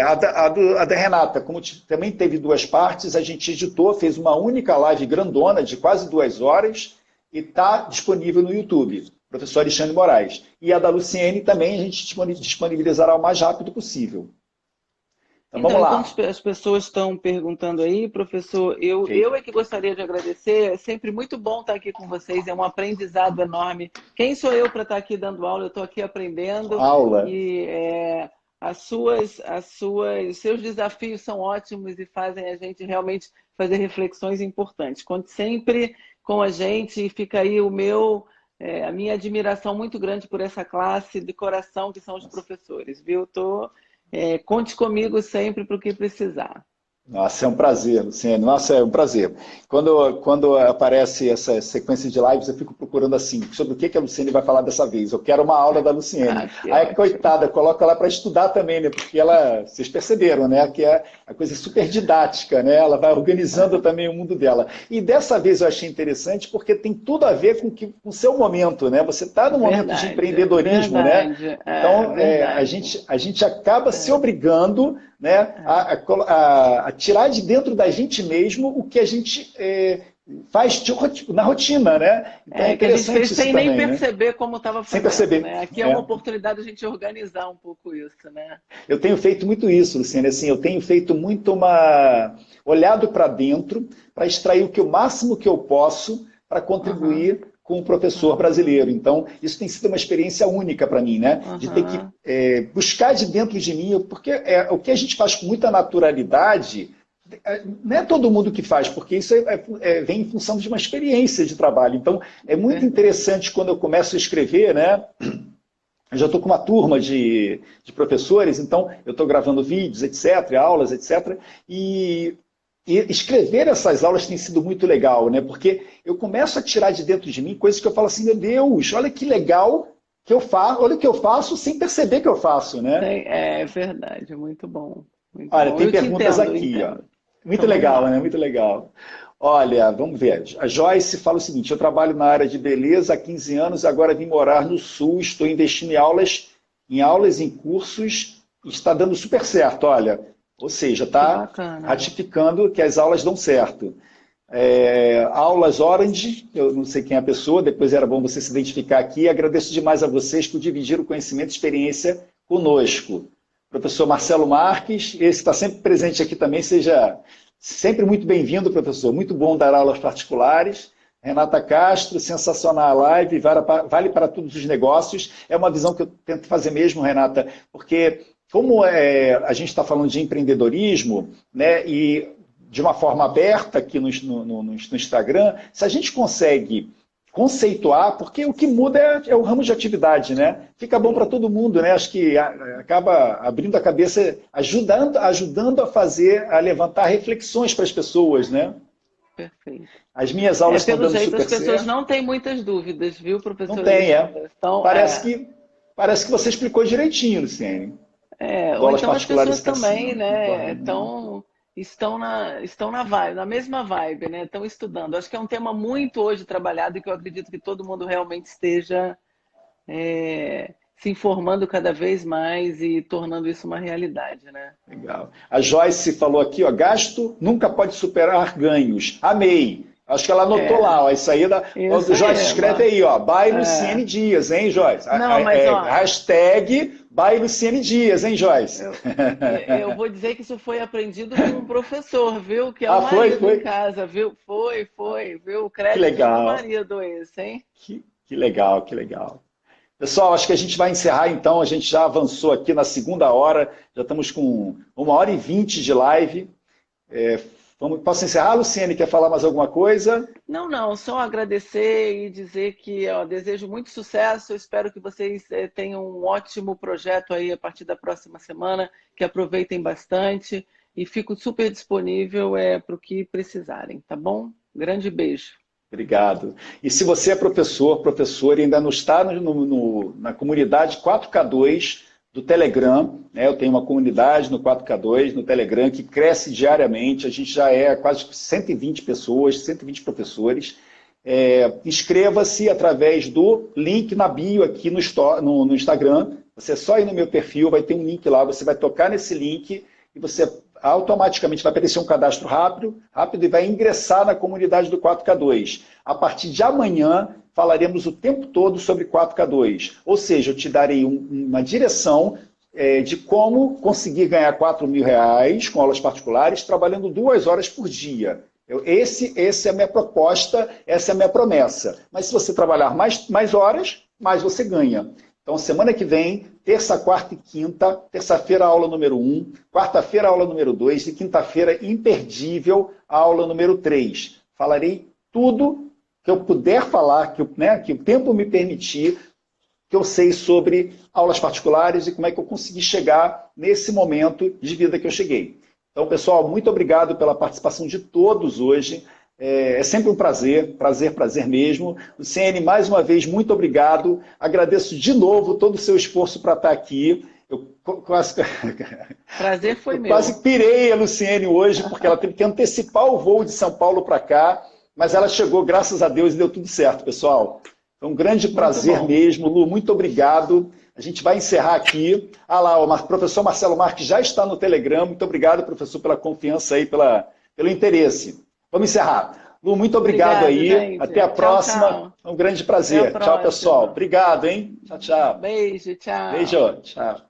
A da Renata, como também teve 2 partes, a gente editou, fez uma única live grandona de quase 2 horas e está disponível no YouTube, professor Alexandre Moraes. E a da Luciene também a gente disponibilizará o mais rápido possível. Então vamos lá. Enquanto as pessoas estão perguntando aí, professor, eu é que gostaria de agradecer. É sempre muito bom estar aqui com vocês, é um aprendizado enorme. Quem sou eu para estar aqui dando aula? Eu estou aqui aprendendo. Aula. E seus desafios são ótimos e fazem a gente realmente fazer reflexões importantes. Conte sempre com a gente e fica aí a minha admiração muito grande por essa classe de coração que são os professores, viu? Conte comigo sempre para o que precisar. Nossa, é um prazer, Luciene. Nossa, é um prazer. Quando aparece essa sequência de lives, eu fico procurando assim, sobre o que a Luciene vai falar dessa vez. Eu quero uma aula da Luciene. Aí, coitada, coloca ela para estudar também, né? Porque vocês perceberam, né? Que é a coisa super didática, né? Ela vai organizando também o mundo dela. E dessa vez eu achei interessante porque tem tudo a ver com o seu momento, né? Você está no momento de empreendedorismo, né? Então, a gente acaba se obrigando, né, a tirar de dentro da gente mesmo o que a gente faz na rotina, né? Então é interessante que a gente fez sem também, nem perceber como estava fazendo. Sem perceber. Né? Aqui é uma oportunidade de a gente organizar um pouco isso, né? Eu tenho feito muito isso, Luciane. Assim, eu tenho feito muito olhado para dentro para extrair o máximo que eu posso para contribuir com o professor brasileiro. Então, isso tem sido uma experiência única para mim, né? De ter que buscar de dentro de mim, porque o que a gente faz com muita naturalidade, não é todo mundo que faz, porque isso vem em função de uma experiência de trabalho. Então, é muito interessante quando eu começo a escrever, né? Eu já estou com uma turma de professores, então eu estou gravando vídeos, etc., aulas, etc., e escrever essas aulas tem sido muito legal, né? Porque eu começo a tirar de dentro de mim coisas que eu falo assim, meu Deus, olha que legal que eu faço, olha o que eu faço sem perceber que eu faço, né? É verdade, muito bom. Olha, tem perguntas aqui, ó. Muito legal, né? Muito legal. Olha, vamos ver. A Joyce fala o seguinte, eu trabalho na área de beleza há 15 anos, agora vim morar no Sul, estou investindo em cursos, e está dando super certo, olha. Ou seja, está ratificando que as aulas dão certo. Aulas Orange, eu não sei quem é a pessoa, depois era bom você se identificar aqui. Agradeço demais a vocês por dividir o conhecimento e experiência conosco. Professor Marcelo Marques, esse está sempre presente aqui também, seja sempre muito bem-vindo, professor. Muito bom dar aulas particulares. Renata Castro, sensacional a live, vale para todos os negócios. É uma visão que eu tento fazer mesmo, Renata, porque como a gente está falando de empreendedorismo, né, e de uma forma aberta aqui no Instagram, se a gente consegue conceituar, porque o que muda é o ramo de atividade, né? Fica bom para todo mundo, né? Acho que acaba abrindo a cabeça, ajudando a levantar reflexões para as pessoas, né? Perfeito. As minhas aulas estão dando super certo. Pelo jeito, as pessoas não têm muitas dúvidas, viu, professor? Não tem, Então, parece que você explicou direitinho, Luciene. Ou então as pessoas também, né? Estão estão na vibe, na mesma vibe, né? Estão estudando. Acho que é um tema muito hoje trabalhado e que eu acredito que todo mundo realmente esteja se informando cada vez mais e tornando isso uma realidade, né? Legal. A Joyce falou aqui, ó, gasto nunca pode superar ganhos. Amei. Acho que ela anotou lá, ó, isso aí da. Ó, Isso Joyce, aí, escreve aí, ó, by é. Luciene Dias, hein, Joyce? Não, mas ó, Hashtag by Luciene Dias, hein, Joyce? eu vou dizer que isso foi aprendido com um professor, viu? Que é o Ah, marido em foi. casa, viu? Foi, viu? Que Créditos para o legal. marido esse, hein? Que legal, que legal. Pessoal, acho que a gente vai encerrar então. A gente já avançou aqui na segunda hora, já estamos com 1h20 de live. Posso encerrar, Luciene? Quer falar mais alguma coisa? Não, só agradecer e dizer que desejo muito sucesso. Eu espero que vocês tenham um ótimo projeto aí a partir da próxima semana, que aproveitem bastante e fico super disponível para o que precisarem, tá bom? Grande beijo. Obrigado. E se você é professor e ainda não está na comunidade 4K2 do Telegram, né? Eu tenho uma comunidade no 4K2, no Telegram, que cresce diariamente, a gente já é quase 120 pessoas, 120 professores. Inscreva-se através do link na bio aqui no Instagram. Você só ir no meu perfil, vai ter um link lá, você vai tocar nesse link e você automaticamente vai aparecer um cadastro rápido e vai ingressar na comunidade do 4K2. A partir de amanhã, falaremos o tempo todo sobre 4K2. Ou seja, eu te darei uma direção de como conseguir ganhar R$ 4.000 com aulas particulares, trabalhando 2 horas por dia. Essa é a minha proposta, essa é a minha promessa. Mas se você trabalhar mais horas, mais você ganha. Então, semana que vem, terça, quarta e quinta, terça-feira, aula número 1, quarta-feira, aula número 2 e quinta-feira, imperdível, aula número 3. Falarei tudo que eu puder falar, que o tempo me permitir, que eu sei sobre aulas particulares e como é que eu consegui chegar nesse momento de vida que eu cheguei. Então, pessoal, muito obrigado pela participação de todos hoje. É sempre um prazer mesmo. Luciene, mais uma vez, muito obrigado. Agradeço de novo todo o seu esforço para estar aqui. Prazer foi meu. Quase pirei a Luciene hoje, porque ela teve que antecipar o voo de São Paulo para cá, mas ela chegou, graças a Deus, e deu tudo certo, pessoal. Foi um grande prazer mesmo. Lu, muito obrigado. A gente vai encerrar aqui. Ah lá, o professor Marcelo Marques já está no Telegram. Muito obrigado, professor, pela confiança aí, pelo interesse. Vamos encerrar. Lu, muito obrigado aí. Gente. Até a próxima. Tchau. É um grande prazer. Tchau, pessoal. Obrigado, hein? Tchau. Beijo, tchau. Beijo, tchau.